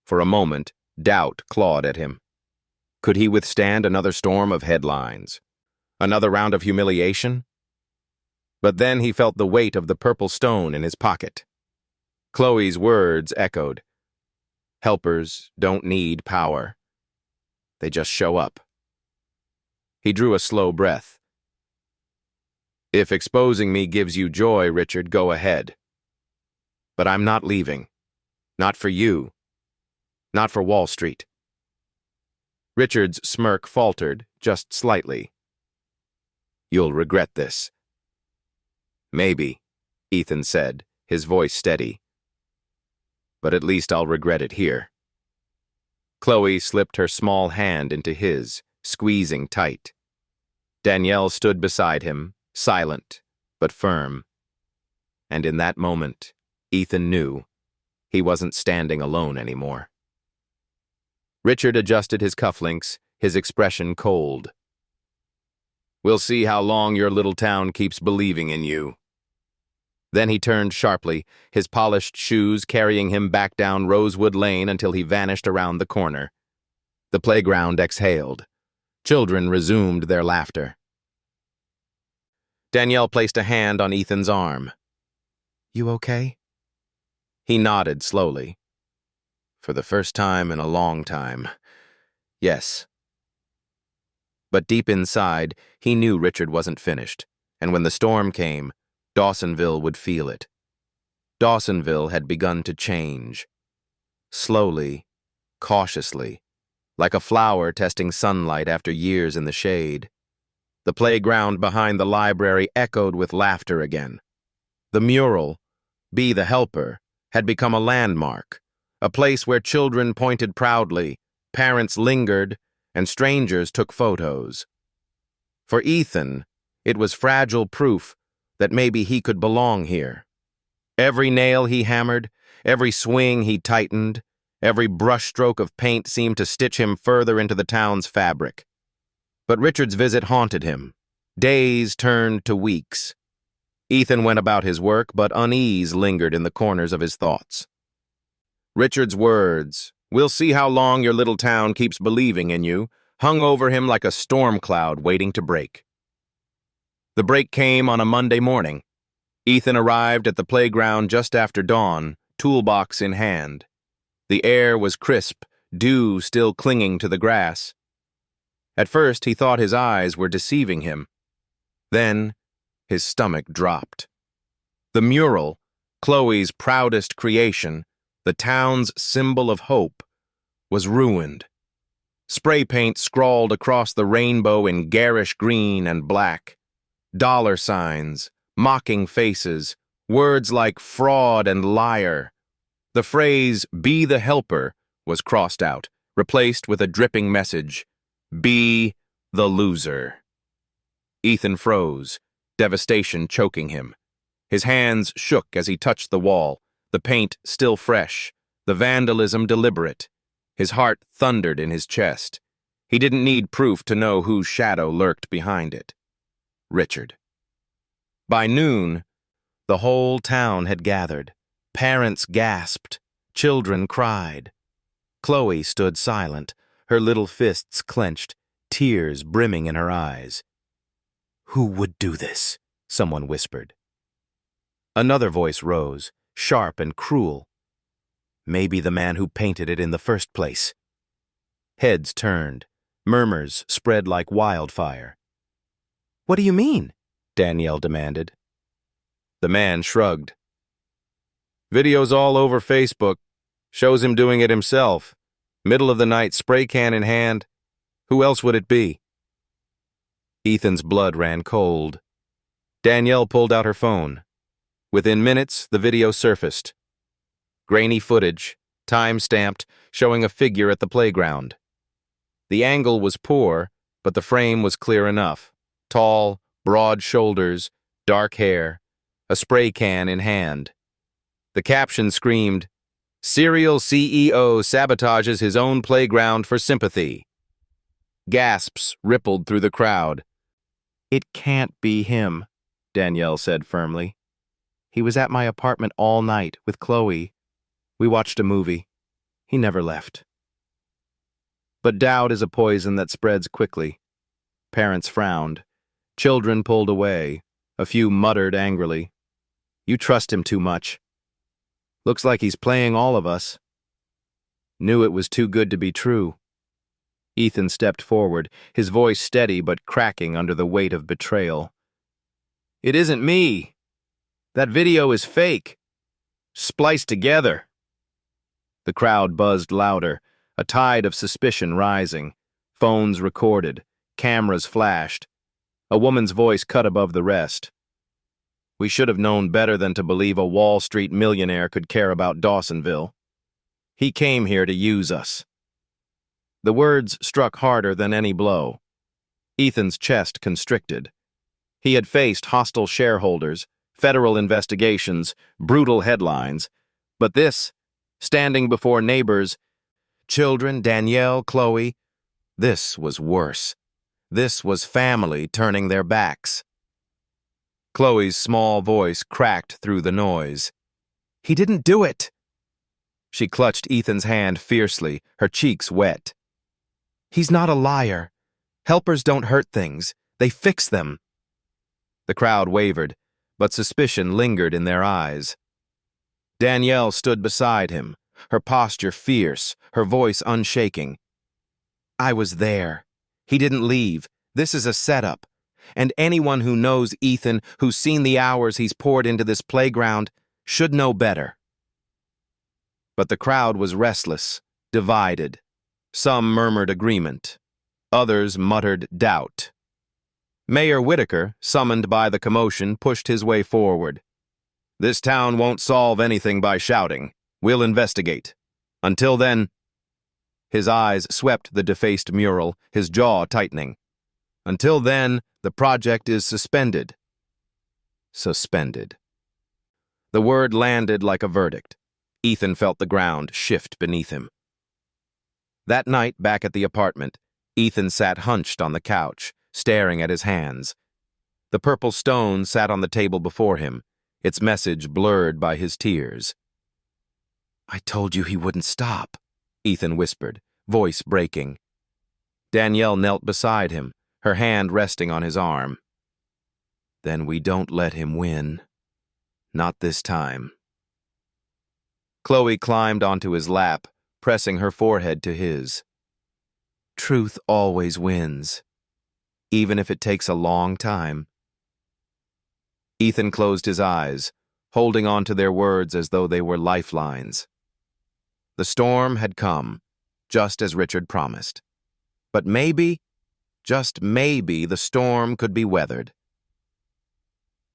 For a moment, doubt clawed at him. Could he withstand another storm of headlines? Another round of humiliation? But then he felt the weight of the purple stone in his pocket. Chloe's words echoed. Helpers don't need power. They just show up. He drew a slow breath. If exposing me gives you joy, Richard, go ahead. But I'm not leaving. Not for you. Not for Wall Street. Richard's smirk faltered, just slightly. You'll regret this. Maybe, Ethan said, his voice steady. But at least I'll regret it here. Chloe slipped her small hand into his, squeezing tight. Danielle stood beside him, silent but firm. And in that moment, Ethan knew he wasn't standing alone anymore. Richard adjusted his cufflinks, his expression cold. We'll see how long your little town keeps believing in you. Then he turned sharply, his polished shoes carrying him back down Rosewood Lane until he vanished around the corner. The playground exhaled. Children resumed their laughter. Danielle placed a hand on Ethan's arm. You okay? He nodded slowly. For the first time in a long time. Yes. But deep inside, he knew Richard wasn't finished, and when the storm came, Dawsonville would feel it. Dawsonville had begun to change. Slowly, cautiously, like a flower testing sunlight after years in the shade. The playground behind the library echoed with laughter again. The mural, Be the Helper, had become a landmark, a place where children pointed proudly, parents lingered, and strangers took photos. For Ethan, it was fragile proof that maybe he could belong here. Every nail he hammered, every swing he tightened, every brushstroke of paint seemed to stitch him further into the town's fabric. But Richard's visit haunted him. Days turned to weeks. Ethan went about his work, but unease lingered in the corners of his thoughts. Richard's words, "We'll see how long your little town keeps believing in you," hung over him like a storm cloud waiting to break. The break came on a Monday morning. Ethan arrived at the playground just after dawn, toolbox in hand. The air was crisp, dew still clinging to the grass. At first, he thought his eyes were deceiving him. Then, his stomach dropped. The mural, Chloe's proudest creation, the town's symbol of hope, was ruined. Spray paint scrawled across the rainbow in garish green and black. Dollar signs, mocking faces, words like fraud and liar. The phrase, "Be the Helper," was crossed out, replaced with a dripping message, "Be the Loser." Ethan froze, devastation choking him. His hands shook as he touched the wall, the paint still fresh, the vandalism deliberate. His heart thundered in his chest. He didn't need proof to know whose shadow lurked behind it. Richard. By noon, the whole town had gathered. Parents gasped. Children cried. Chloe stood silent, her little fists clenched, tears brimming in her eyes. "Who would do this?" someone whispered. Another voice rose, sharp and cruel. Maybe the man who painted it in the first place. Heads turned. Murmurs spread like wildfire. "What do you mean?" Danielle demanded. The man shrugged. "Videos all over Facebook. Shows him doing it himself. Middle of the night, spray can in hand. Who else would it be?" Ethan's blood ran cold. Danielle pulled out her phone. Within minutes, the video surfaced. Grainy footage, time-stamped, showing a figure at the playground. The angle was poor, but the frame was clear enough. Tall, broad shoulders, dark hair, a spray can in hand. The caption screamed, "Serial CEO sabotages his own playground for sympathy." Gasps rippled through the crowd. "It can't be him," Danielle said firmly. "He was at my apartment all night with Chloe. We watched a movie. He never left." But doubt is a poison that spreads quickly. Parents frowned. Children pulled away. A few muttered angrily. "You trust him too much. Looks like he's playing all of us." Knew it was too good to be true. Ethan stepped forward, his voice steady but cracking under the weight of betrayal. "It isn't me. That video is fake. Spliced together." The crowd buzzed louder, a tide of suspicion rising. Phones recorded, cameras flashed. A woman's voice cut above the rest. "We should have known better than to believe a Wall Street millionaire could care about Dawsonville. He came here to use us." The words struck harder than any blow. Ethan's chest constricted. He had faced hostile shareholders, federal investigations, brutal headlines, but this, standing before neighbors, children, Danielle, Chloe, this was worse. This was family turning their backs. Chloe's small voice cracked through the noise. "He didn't do it!" She clutched Ethan's hand fiercely, her cheeks wet. "He's not a liar. Helpers don't hurt things. They fix them." The crowd wavered, but suspicion lingered in their eyes. Danielle stood beside him, her posture fierce, her voice unshaking. "I was there. He didn't leave. This is a setup. And anyone who knows Ethan, who's seen the hours he's poured into this playground, should know better." But the crowd was restless, divided. Some murmured agreement. Others muttered doubt. Mayor Whitaker, summoned by the commotion, pushed his way forward. "This town won't solve anything by shouting. We'll investigate. Until then—" His eyes swept the defaced mural, his jaw tightening. "Until then, the project is suspended." Suspended. The word landed like a verdict. Ethan felt the ground shift beneath him. That night, back at the apartment, Ethan sat hunched on the couch, staring at his hands. The purple stone sat on the table before him, its message blurred by his tears. "I told you he wouldn't stop," Ethan whispered, voice breaking. Danielle knelt beside him, her hand resting on his arm. "Then we don't let him win. Not this time." Chloe climbed onto his lap, pressing her forehead to his. "Truth always wins, even if it takes a long time." Ethan closed his eyes, holding on to their words as though they were lifelines. The storm had come, just as Richard promised. But maybe, just maybe, the storm could be weathered.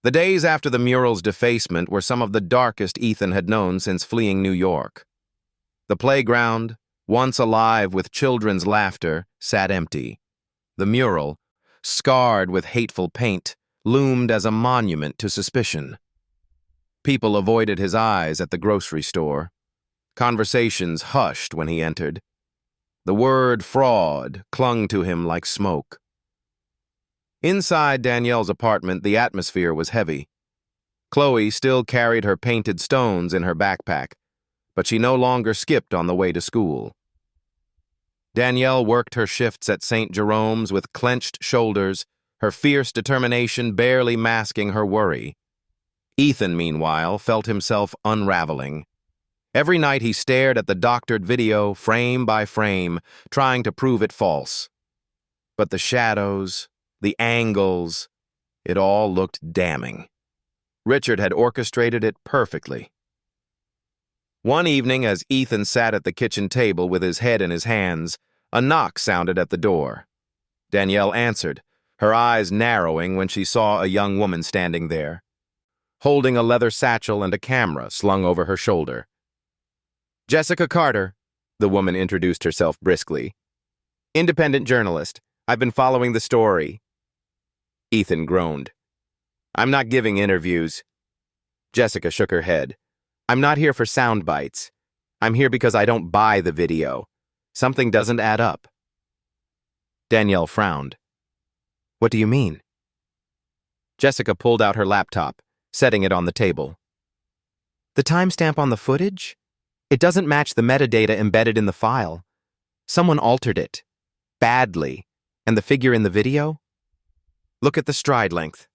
The days after the mural's defacement were some of the darkest Ethan had known since fleeing New York. The playground, once alive with children's laughter, sat empty. The mural, scarred with hateful paint, loomed as a monument to suspicion. People avoided his eyes at the grocery store. Conversations hushed when he entered. The word fraud clung to him like smoke. Inside Danielle's apartment, the atmosphere was heavy. Chloe still carried her painted stones in her backpack, but she no longer skipped on the way to school. Danielle worked her shifts at St. Jerome's with clenched shoulders, her fierce determination barely masking her worry. Ethan, meanwhile, felt himself unraveling. Every night he stared at the doctored video, frame by frame, trying to prove it false. But the shadows, the angles, it all looked damning. Richard had orchestrated it perfectly. One evening, as Ethan sat at the kitchen table with his head in his hands, a knock sounded at the door. Danielle answered, her eyes narrowing when she saw a young woman standing there, holding a leather satchel and a camera slung over her shoulder. "Jessica Carter," the woman introduced herself briskly. "Independent journalist. I've been following the story." Ethan groaned. "I'm not giving interviews." Jessica shook her head. "I'm not here for sound bites. I'm here because I don't buy the video. Something doesn't add up." Danielle frowned. "What do you mean?" Jessica pulled out her laptop, setting it on the table. "The timestamp on the footage? It doesn't match the metadata embedded in the file. Someone altered it. Badly. And the figure in the video? Look at the stride length."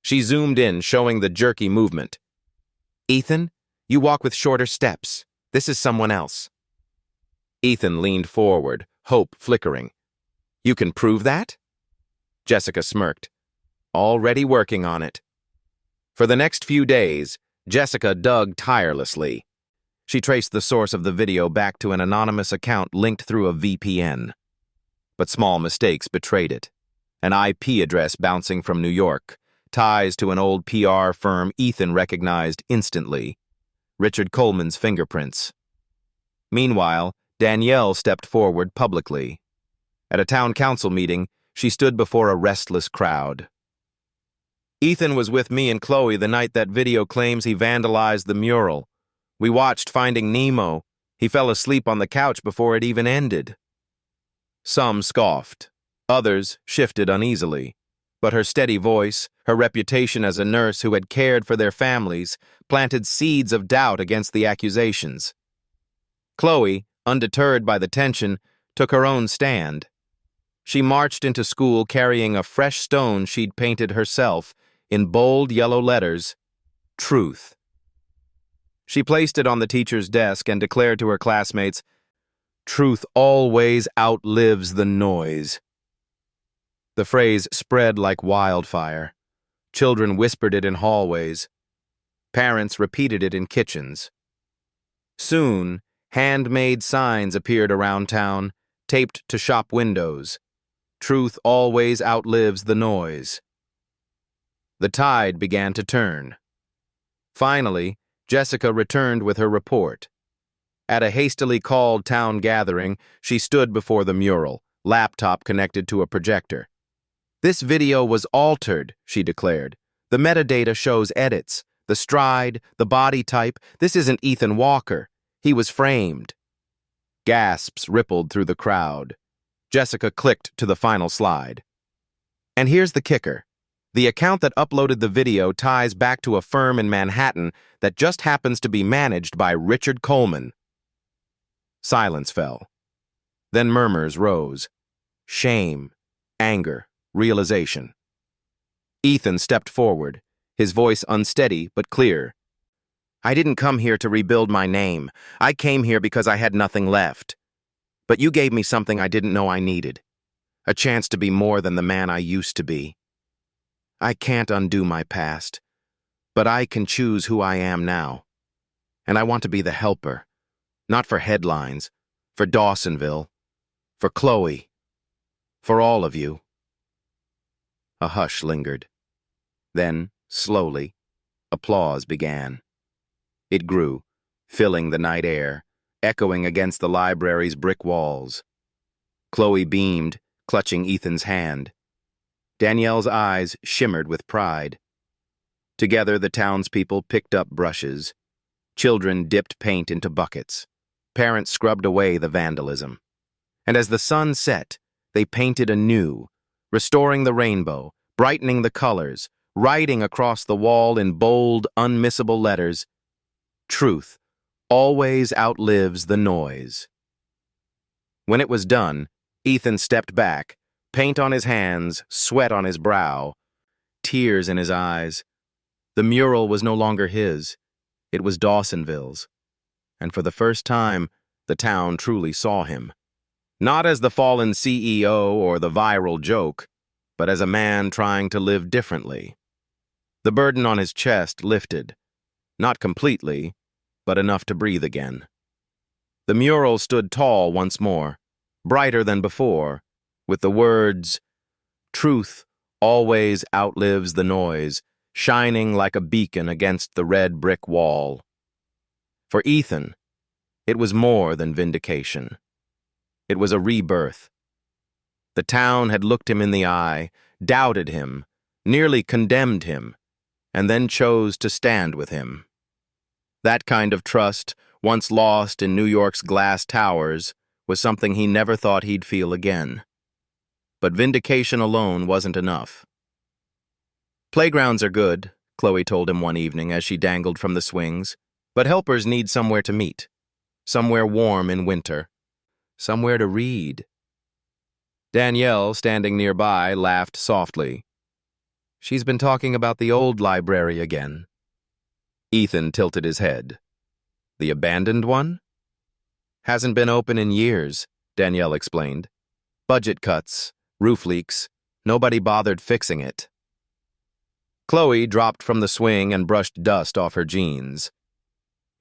She zoomed in, showing the jerky movement. "Ethan, you walk with shorter steps. This is someone else." Ethan leaned forward, hope flickering. "You can prove that?" Jessica smirked. "Already working on it." For the next few days, Jessica dug tirelessly. She traced the source of the video back to an anonymous account linked through a VPN. But small mistakes betrayed it. An IP address bouncing from New York, ties to an old PR firm Ethan recognized instantly, Richard Coleman's fingerprints. Meanwhile, Danielle stepped forward publicly. At a town council meeting, she stood before a restless crowd. "Ethan was with me and Chloe the night that video claims he vandalized the mural. We watched Finding Nemo. He fell asleep on the couch before it even ended." Some scoffed. Others shifted uneasily. But her steady voice, her reputation as a nurse who had cared for their families, planted seeds of doubt against the accusations. Chloe, undeterred by the tension, took her own stand. She marched into school carrying a fresh stone she'd painted herself in bold yellow letters, "Truth." She placed it on the teacher's desk and declared to her classmates, "Truth always outlives the noise." The phrase spread like wildfire. Children whispered it in hallways. Parents repeated it in kitchens. Soon, handmade signs appeared around town, taped to shop windows. "Truth always outlives the noise." The tide began to turn. Finally, Jessica returned with her report. At a hastily called town gathering, she stood before the mural, laptop connected to a projector. "This video was altered," she declared. "The metadata shows edits. The stride, the body type. This isn't Ethan Walker. He was framed." Gasps rippled through the crowd. Jessica clicked to the final slide. And here's the kicker. The account that uploaded the video ties back to a firm in Manhattan that just happens to be managed by Richard Coleman. Silence fell. Then murmurs rose. Shame, anger, realization. Ethan stepped forward, his voice unsteady but clear. "I didn't come here to rebuild my name. I came here because I had nothing left. But you gave me something I didn't know I needed. A chance to be more than the man I used to be. I can't undo my past, but I can choose who I am now. And I want to be the helper, not for headlines, for Dawsonville, for Chloe, for all of you." A hush lingered. Then, slowly, applause began. It grew, filling the night air, echoing against the library's brick walls. Chloe beamed, clutching Ethan's hand. Danielle's eyes shimmered with pride. Together, the townspeople picked up brushes. Children dipped paint into buckets. Parents scrubbed away the vandalism. And as the sun set, they painted anew, restoring the rainbow, brightening the colors, writing across the wall in bold, unmissable letters, "Truth always outlives the noise." When it was done, Ethan stepped back, paint on his hands, sweat on his brow, tears in his eyes. The mural was no longer his. It was Dawsonville's. and for the first time, the town truly saw him. Not as the fallen CEO or the viral joke, but as a man trying to live differently. The burden on his chest lifted, not completely, but enough to breathe again. The mural stood tall once more, brighter than before, with the words, "Truth always outlives the noise," shining like a beacon against the red brick wall. For Ethan, it was more than vindication. It was a rebirth. The town had looked him in the eye, doubted him, nearly condemned him, and then chose to stand with him. That kind of trust, once lost in New York's glass towers, was something he never thought he'd feel again. But vindication alone wasn't enough. "Playgrounds are good," Chloe told him one evening as she dangled from the swings, "but helpers need somewhere to meet, somewhere warm in winter, somewhere to read." Danielle, standing nearby, laughed softly. "She's been talking about the old library again." Ethan tilted his head. "The abandoned one?" "Hasn't been open in years," Danielle explained. "Budget cuts, roof leaks, nobody bothered fixing it." Chloe dropped from the swing and brushed dust off her jeans.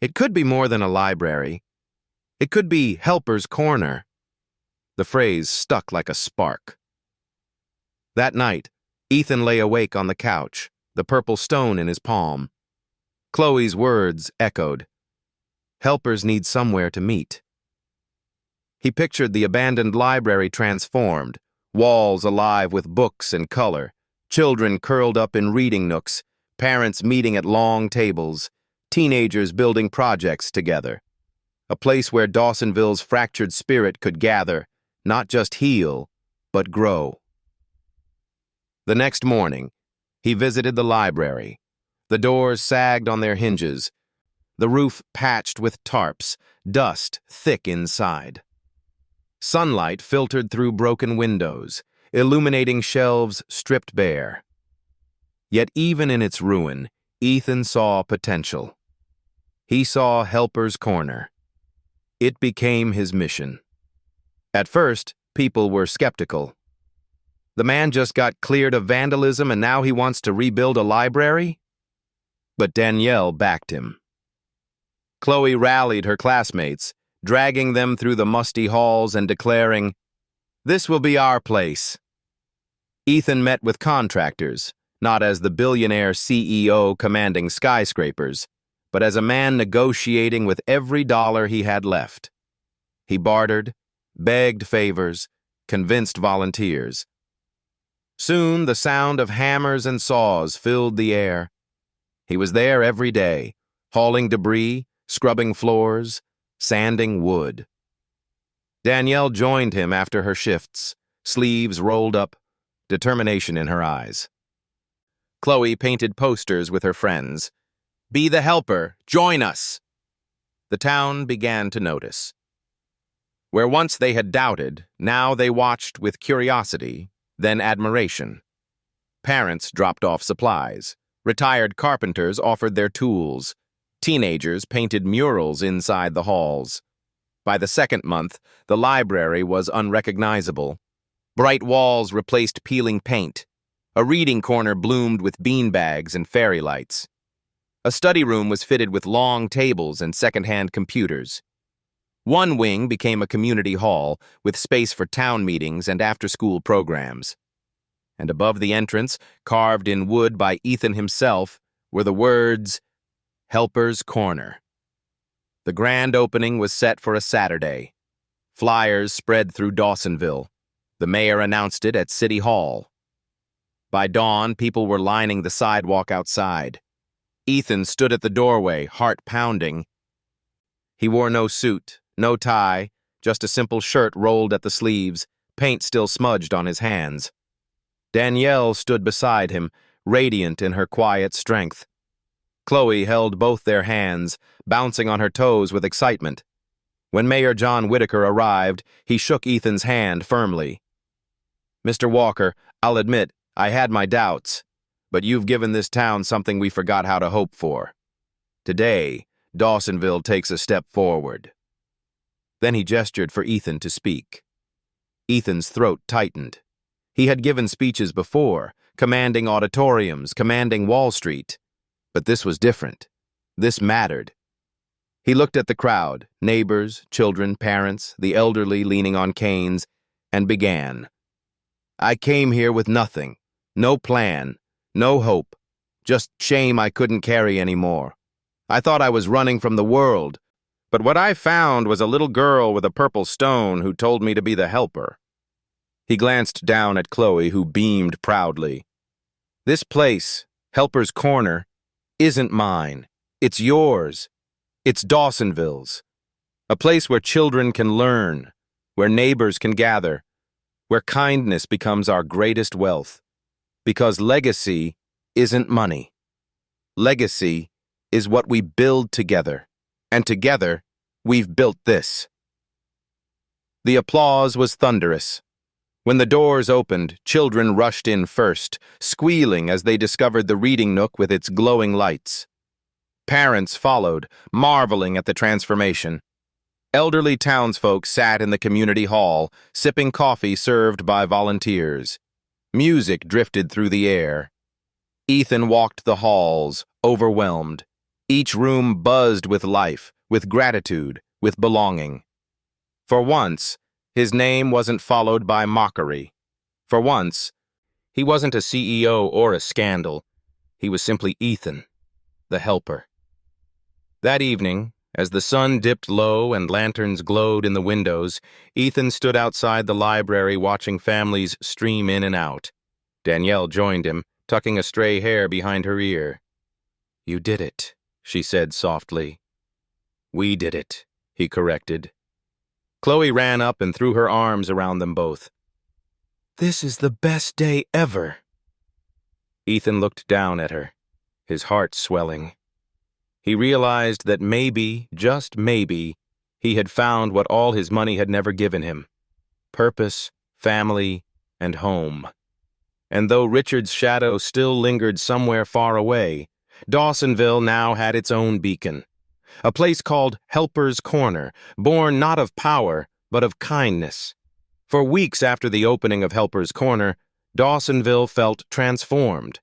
"It could be more than a library. It could be Helper's Corner." The phrase stuck like a spark. That night, Ethan lay awake on the couch, the purple stone in his palm. Chloe's words echoed. Helpers need somewhere to meet. He pictured the abandoned library transformed, walls alive with books and color, children curled up in reading nooks, parents meeting at long tables, teenagers building projects together. A place where Dawsonville's fractured spirit could gather, not just heal, but grow. The next morning, he visited the library. The doors sagged on their hinges, the roof patched with tarps, dust thick inside. Sunlight filtered through broken windows, illuminating shelves stripped bare. Yet even in its ruin, Ethan saw potential. He saw Helper's Corner. It became his mission. At first, people were skeptical. The man just got cleared of vandalism and now he wants to rebuild a library? But Danielle backed him. Chloe rallied her classmates, dragging them through the musty halls and declaring, "This will be our place." Ethan met with contractors, not as the billionaire CEO commanding skyscrapers, but as a man negotiating with every dollar he had left. He bartered, begged favors, convinced volunteers. Soon the sound of hammers and saws filled the air. He was there every day, hauling debris, scrubbing floors, sanding wood. Danielle joined him after her shifts, sleeves rolled up, determination in her eyes. Chloe painted posters with her friends. "Be the helper, join us!" The town began to notice. Where once they had doubted, now they watched with curiosity, then admiration. Parents dropped off supplies. Retired carpenters offered their tools. Teenagers painted murals inside the halls. By the second month, the library was unrecognizable. Bright walls replaced peeling paint. A reading corner bloomed with beanbags and fairy lights. A study room was fitted with long tables and second-hand computers. One wing became a community hall with space for town meetings and after-school programs. And above the entrance, carved in wood by Ethan himself, were the words, "Helper's Corner." The grand opening was set for a Saturday. Flyers spread through Dawsonville. The mayor announced it at City Hall. By dawn, people were lining the sidewalk outside. Ethan stood at the doorway, heart pounding. He wore no suit, no tie, just a simple shirt rolled at the sleeves, paint still smudged on his hands. Danielle stood beside him, radiant in her quiet strength. Chloe held both their hands, bouncing on her toes with excitement. When Mayor John Whitaker arrived, he shook Ethan's hand firmly. "Mr. Walker, I'll admit, I had my doubts, but you've given this town something we forgot how to hope for. Today, Dawsonville takes a step forward. Then he gestured for Ethan to speak. Ethan's throat tightened. He had given speeches before, commanding auditoriums, commanding Wall Street. But this was different. This mattered. He looked at the crowd, neighbors, children, parents, the elderly leaning on canes, and began. I came here with nothing, no plan, no hope, just shame I couldn't carry anymore. I thought I was running from the world, but what I found was a little girl with a purple stone who told me to be the helper. He glanced down at Chloe, who beamed proudly. This place, Helper's Corner, isn't mine. It's yours. It's Dawsonville's. A place where children can learn, where neighbors can gather, where kindness becomes our greatest wealth. Because legacy isn't money. Legacy is what we build together, and together we've built this. The applause was thunderous. When the doors opened, children rushed in first, squealing as they discovered the reading nook with its glowing lights. Parents followed, marveling at the transformation. Elderly townsfolk sat in the community hall, sipping coffee served by volunteers. Music drifted through the air. Ethan walked the halls, overwhelmed. Each room buzzed with life, with gratitude, with belonging. For once, his name wasn't followed by mockery. For once, he wasn't a CEO or a scandal. He was simply Ethan, the helper. That evening, as the sun dipped low and lanterns glowed in the windows, Ethan stood outside the library watching families stream in and out. Danielle joined him, tucking a stray hair behind her ear. You did it, she said softly. We did it, he corrected. Chloe ran up and threw her arms around them both. This is the best day ever. Ethan looked down at her, his heart swelling. He realized that maybe, just maybe, he had found what all his money had never given him: purpose, family, and home. And though Richard's shadow still lingered somewhere far away, Dawsonville now had its own beacon. A place called Helper's Corner, born not of power, but of kindness. For weeks after the opening of Helper's Corner, Dawsonville felt transformed.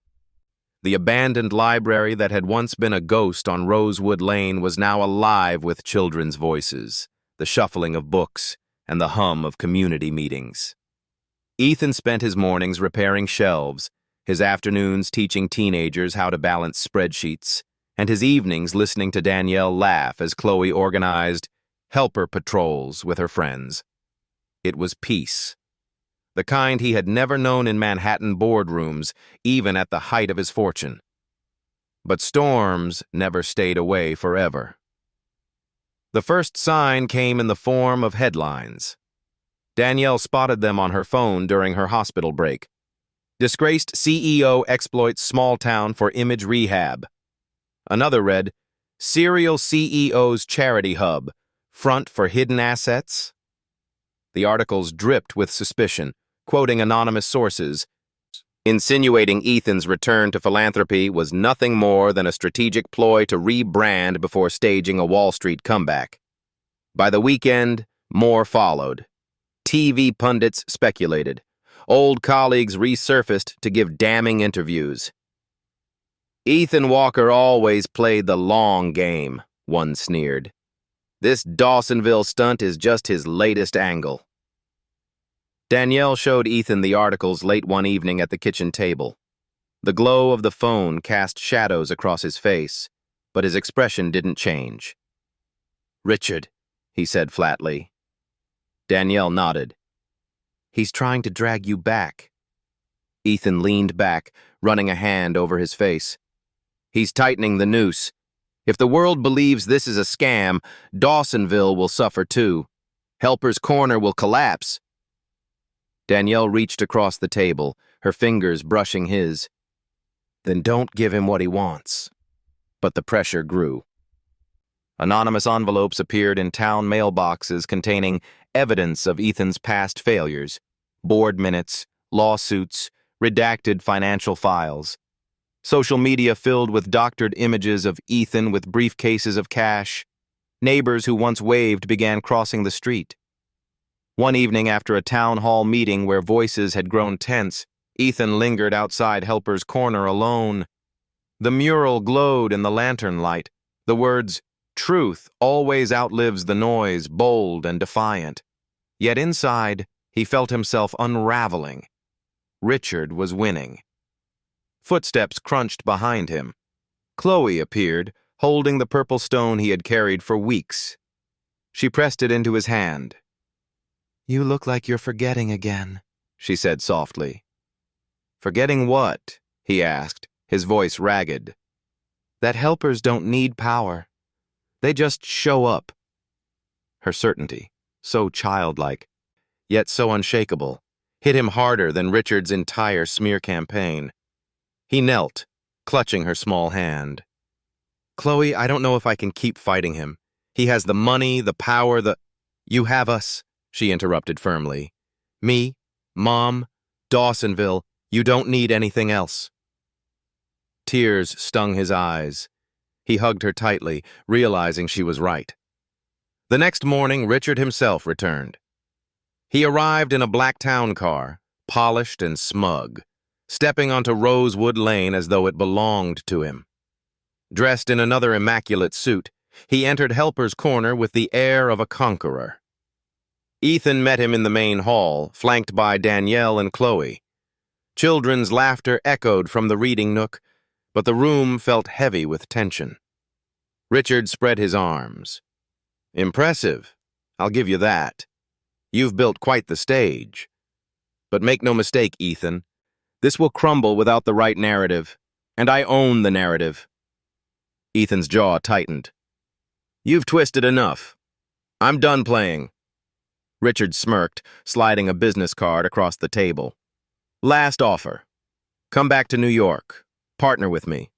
The abandoned library that had once been a ghost on Rosewood Lane was now alive with children's voices, the shuffling of books, and the hum of community meetings. Ethan spent his mornings repairing shelves, his afternoons teaching teenagers how to balance spreadsheets, and his evenings listening to Danielle laugh as Chloe organized helper patrols with her friends. It was peace. The kind he had never known in Manhattan boardrooms, even at the height of his fortune. But storms never stayed away forever. The first sign came in the form of headlines. Danielle spotted them on her phone during her hospital break. Disgraced CEO exploits small town for image rehab. Another read, Serial CEO's Charity Hub, front for hidden assets. The articles dripped with suspicion, quoting anonymous sources, insinuating Ethan's return to philanthropy was nothing more than a strategic ploy to rebrand before staging a Wall Street comeback. By the weekend, more followed. TV pundits speculated. Old colleagues resurfaced to give damning interviews. Ethan Walker always played the long game, one sneered. This Dawsonville stunt is just his latest angle. Danielle showed Ethan the articles late one evening at the kitchen table. The glow of the phone cast shadows across his face, but his expression didn't change. Richard, he said flatly. Danielle nodded. He's trying to drag you back. Ethan leaned back, running a hand over his face. He's tightening the noose. If the world believes this is a scam, Dawsonville will suffer too. Helper's Corner will collapse. Danielle reached across the table, her fingers brushing his. Then don't give him what he wants. But the pressure grew. Anonymous envelopes appeared in town mailboxes containing evidence of Ethan's past failures, board minutes, lawsuits, redacted financial files. Social media filled with doctored images of Ethan with briefcases of cash. Neighbors who once waved began crossing the street. One evening after a town hall meeting where voices had grown tense, Ethan lingered outside Helper's Corner alone. The mural glowed in the lantern light. The words, "Truth always outlives the noise," bold and defiant. Yet inside, he felt himself unraveling. Richard was winning. Footsteps crunched behind him. Chloe appeared, holding the purple stone he had carried for weeks. She pressed it into his hand. "You look like you're forgetting again," she said softly. "Forgetting what?" he asked, his voice ragged. "That helpers don't need power. They just show up." Her certainty, so childlike, yet so unshakable, hit him harder than Richard's entire smear campaign. He knelt, clutching her small hand. "Chloe, I don't know if I can keep fighting him. He has the money, the power, the—" "You have us," she interrupted firmly. "Me, Mom, Dawsonville, you don't need anything else." Tears stung his eyes. He hugged her tightly, realizing she was right. The next morning, Richard himself returned. He arrived in a black town car, polished and smug, stepping onto Rosewood Lane as though it belonged to him. Dressed in another immaculate suit, he entered Helper's Corner with the air of a conqueror. Ethan met him in the main hall, flanked by Danielle and Chloe. Children's laughter echoed from the reading nook, but the room felt heavy with tension. Richard spread his arms. "Impressive, I'll give you that. You've built quite the stage. But make no mistake, Ethan, this will crumble without the right narrative, and I own the narrative." Ethan's jaw tightened. "You've twisted enough. I'm done playing." Richard smirked, sliding a business card across the table. "Last offer. Come back to New York. Partner with me.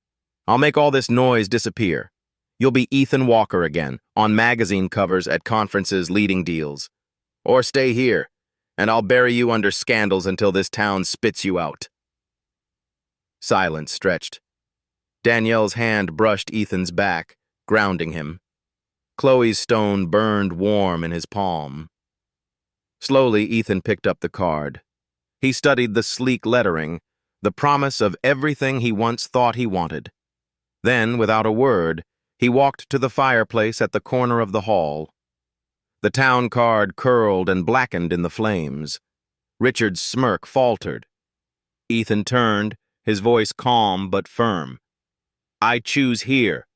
I'll make all this noise disappear. You'll be Ethan Walker again, on magazine covers, at conferences, leading deals. Or stay here, and I'll bury you under scandals until this town spits you out." Silence stretched. Danielle's hand brushed Ethan's back, grounding him. Chloe's stone burned warm in his palm. Slowly, Ethan picked up the card. He studied the sleek lettering, the promise of everything he once thought he wanted. Then, without a word, he walked to the fireplace at the corner of the hall. The town card curled and blackened in the flames. Richard's smirk faltered. Ethan turned, his voice calm but firm. "I choose here.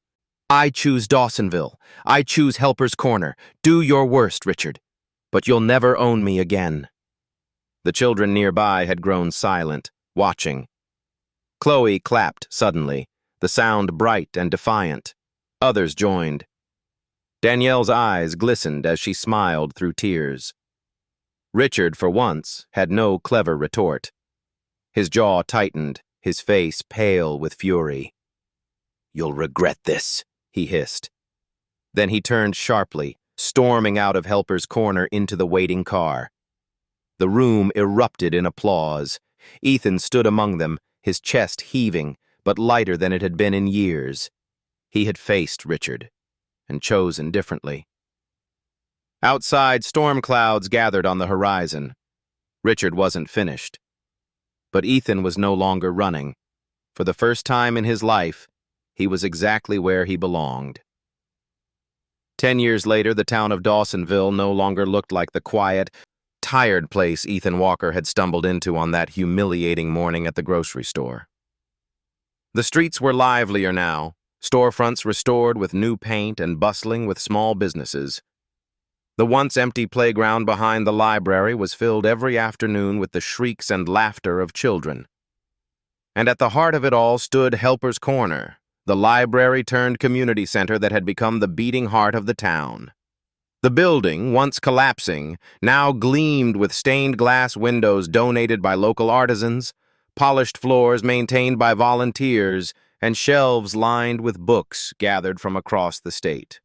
I choose Dawsonville. I choose Helper's Corner. Do your worst, Richard. But you'll never own me again." The children nearby had grown silent, watching. Chloe clapped suddenly, the sound bright and defiant. Others joined. Danielle's eyes glistened as she smiled through tears. Richard, for once, had no clever retort. His jaw tightened, his face pale with fury. "You'll regret this," he hissed. Then he turned sharply, storming out of Helper's Corner into the waiting car. The room erupted in applause. Ethan stood among them, his chest heaving, but lighter than it had been in years. He had faced Richard, and chosen differently. Outside, storm clouds gathered on the horizon. Richard wasn't finished. But Ethan was no longer running. For the first time in his life, he was exactly where he belonged. 10 years later, the town of Dawsonville no longer looked like the quiet, tired place Ethan Walker had stumbled into on that humiliating morning at the grocery store. The streets were livelier now, storefronts restored with new paint and bustling with small businesses. The once empty playground behind the library was filled every afternoon with the shrieks and laughter of children. And at the heart of it all stood Helper's Corner, the library-turned-community center that had become the beating heart of the town. The building, once collapsing, now gleamed with stained glass windows donated by local artisans, polished floors maintained by volunteers, and shelves lined with books gathered from across the state.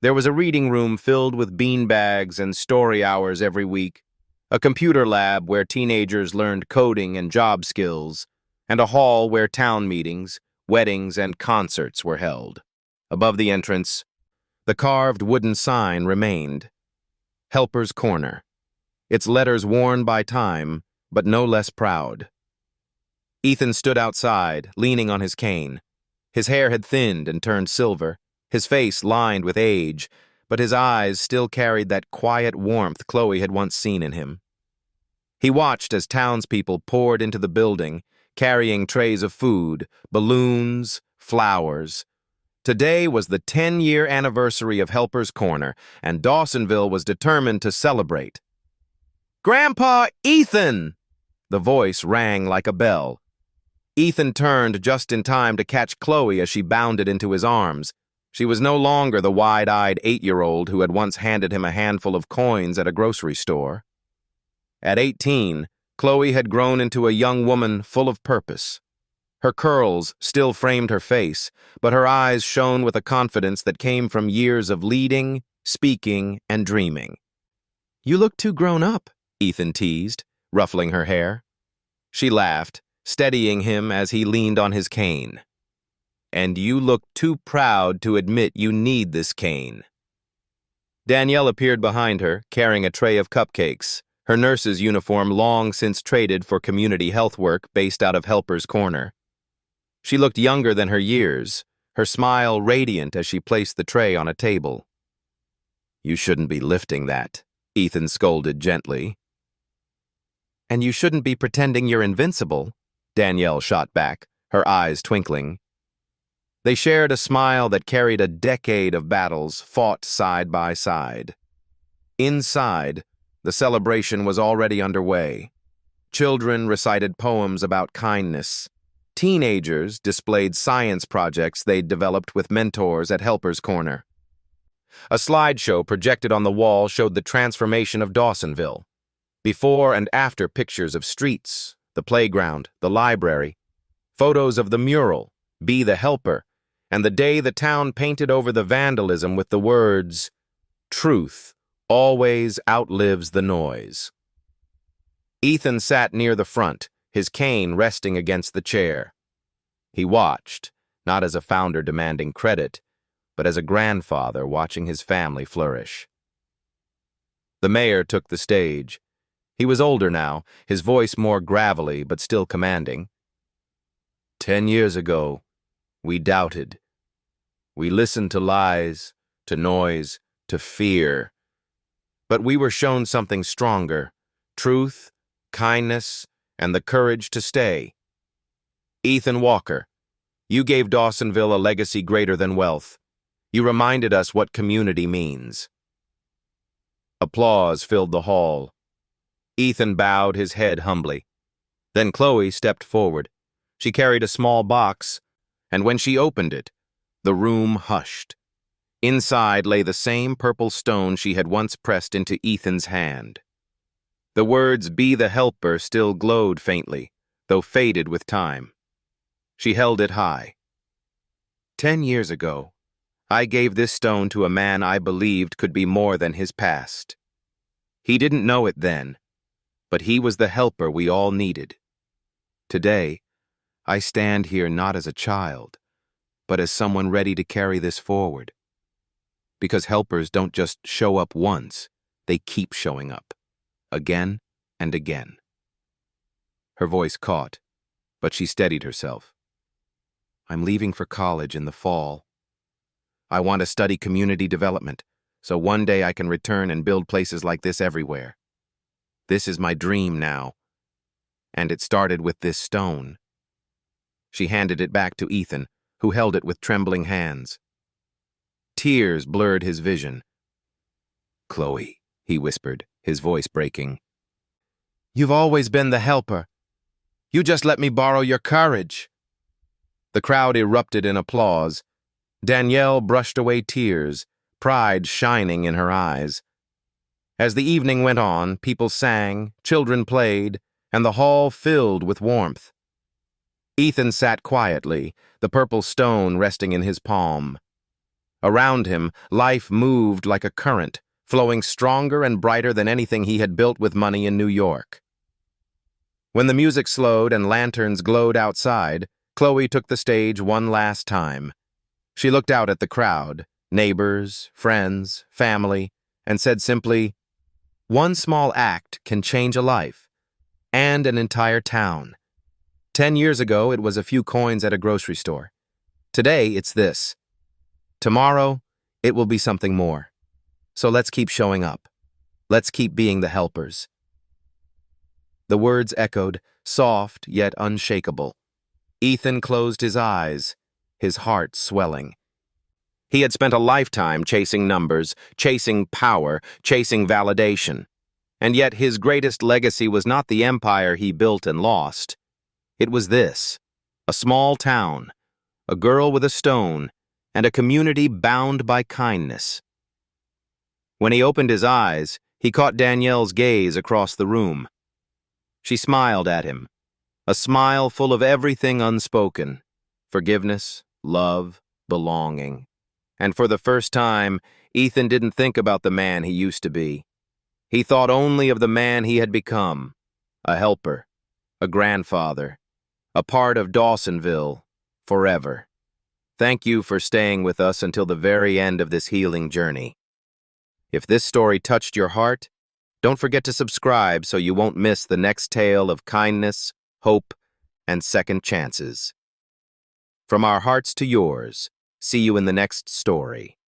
There was a reading room filled with beanbags and story hours every week, a computer lab where teenagers learned coding and job skills, and a hall where town meetings, weddings, and concerts were held. Above the entrance, the carved wooden sign remained, Helper's Corner, its letters worn by time, but no less proud. Ethan stood outside, leaning on his cane. His hair had thinned and turned silver, his face lined with age, but his eyes still carried that quiet warmth Chloe had once seen in him. He watched as townspeople poured into the building, carrying trays of food, balloons, flowers. Today was the 10-year anniversary of Helper's Corner, and Dawsonville was determined to celebrate. "Grandpa Ethan!" The voice rang like a bell. Ethan turned just in time to catch Chloe as she bounded into his arms. She was no longer the wide-eyed 8-year-old who had once handed him a handful of coins at a grocery store. At 18, Chloe had grown into a young woman full of purpose. Her curls still framed her face, but her eyes shone with a confidence that came from years of leading, speaking, and dreaming. "You look too grown up," Ethan teased, ruffling her hair. She laughed, steadying him as he leaned on his cane. "And you look too proud to admit you need this cane." Danielle appeared behind her, carrying a tray of cupcakes, her nurse's uniform long since traded for community health work based out of Helper's Corner. She looked younger than her years, her smile radiant as she placed the tray on a table. "You shouldn't be lifting that," Ethan scolded gently. "And you shouldn't be pretending you're invincible," Danielle shot back, her eyes twinkling. They shared a smile that carried a decade of battles fought side by side. Inside, the celebration was already underway. Children recited poems about kindness. Teenagers displayed science projects they'd developed with mentors at Helper's Corner. A slideshow projected on the wall showed the transformation of Dawsonville. Before and after pictures of streets, the playground, the library, photos of the mural, "Be the Helper," and the day the town painted over the vandalism with the words, "Truth always outlives the noise." Ethan sat near the front, his cane resting against the chair. He watched, not as a founder demanding credit, but as a grandfather watching his family flourish. The mayor took the stage. He was older now, his voice more gravelly but still commanding. 10 years ago, we doubted. We listened to lies, to noise, to fear. But we were shown something stronger: truth, kindness, and the courage to stay. Ethan Walker, you gave Dawsonville a legacy greater than wealth. You reminded us what community means. Applause filled the hall. Ethan bowed his head humbly. Then Chloe stepped forward. She carried a small box, and when she opened it, the room hushed. Inside lay the same purple stone she had once pressed into Ethan's hand. The words "Be the Helper" still glowed faintly, though faded with time. She held it high. 10 years ago, I gave this stone to a man I believed could be more than his past. He didn't know it then, but he was the helper we all needed. Today, I stand here not as a child, but as someone ready to carry this forward. Because helpers don't just show up once, they keep showing up, again and again. Her voice caught, but she steadied herself. I'm leaving for college in the fall. I want to study community development, so one day I can return and build places like this everywhere. This is my dream now. And it started with this stone. She handed it back to Ethan, who held it with trembling hands. Tears blurred his vision. Chloe, he whispered, his voice breaking. You've always been the helper. You just let me borrow your courage. The crowd erupted in applause. Danielle brushed away tears, pride shining in her eyes. As the evening went on, people sang, children played, and the hall filled with warmth. Ethan sat quietly, the purple stone resting in his palm. Around him, life moved like a current, flowing stronger and brighter than anything he had built with money in New York. When the music slowed and lanterns glowed outside, Chloe took the stage one last time. She looked out at the crowd, neighbors, friends, family, and said simply, "One small act can change a life, and an entire town." 10 years ago, it was a few coins at a grocery store. Today, it's this. Tomorrow, it will be something more. So let's keep showing up. Let's keep being the helpers. The words echoed, soft yet unshakable. Ethan closed his eyes, his heart swelling. He had spent a lifetime chasing numbers, chasing power, chasing validation. And yet his greatest legacy was not the empire he built and lost. It was this: a small town, a girl with a stone, and a community bound by kindness. When he opened his eyes, he caught Danielle's gaze across the room. She smiled at him, a smile full of everything unspoken: forgiveness, love, belonging. And for the first time, Ethan didn't think about the man he used to be. He thought only of the man he had become: a helper, a grandfather, a part of Dawsonville, forever. Thank you for staying with us until the very end of this healing journey. If this story touched your heart, don't forget to subscribe so you won't miss the next tale of kindness, hope, and second chances. From our hearts to yours, see you in the next story.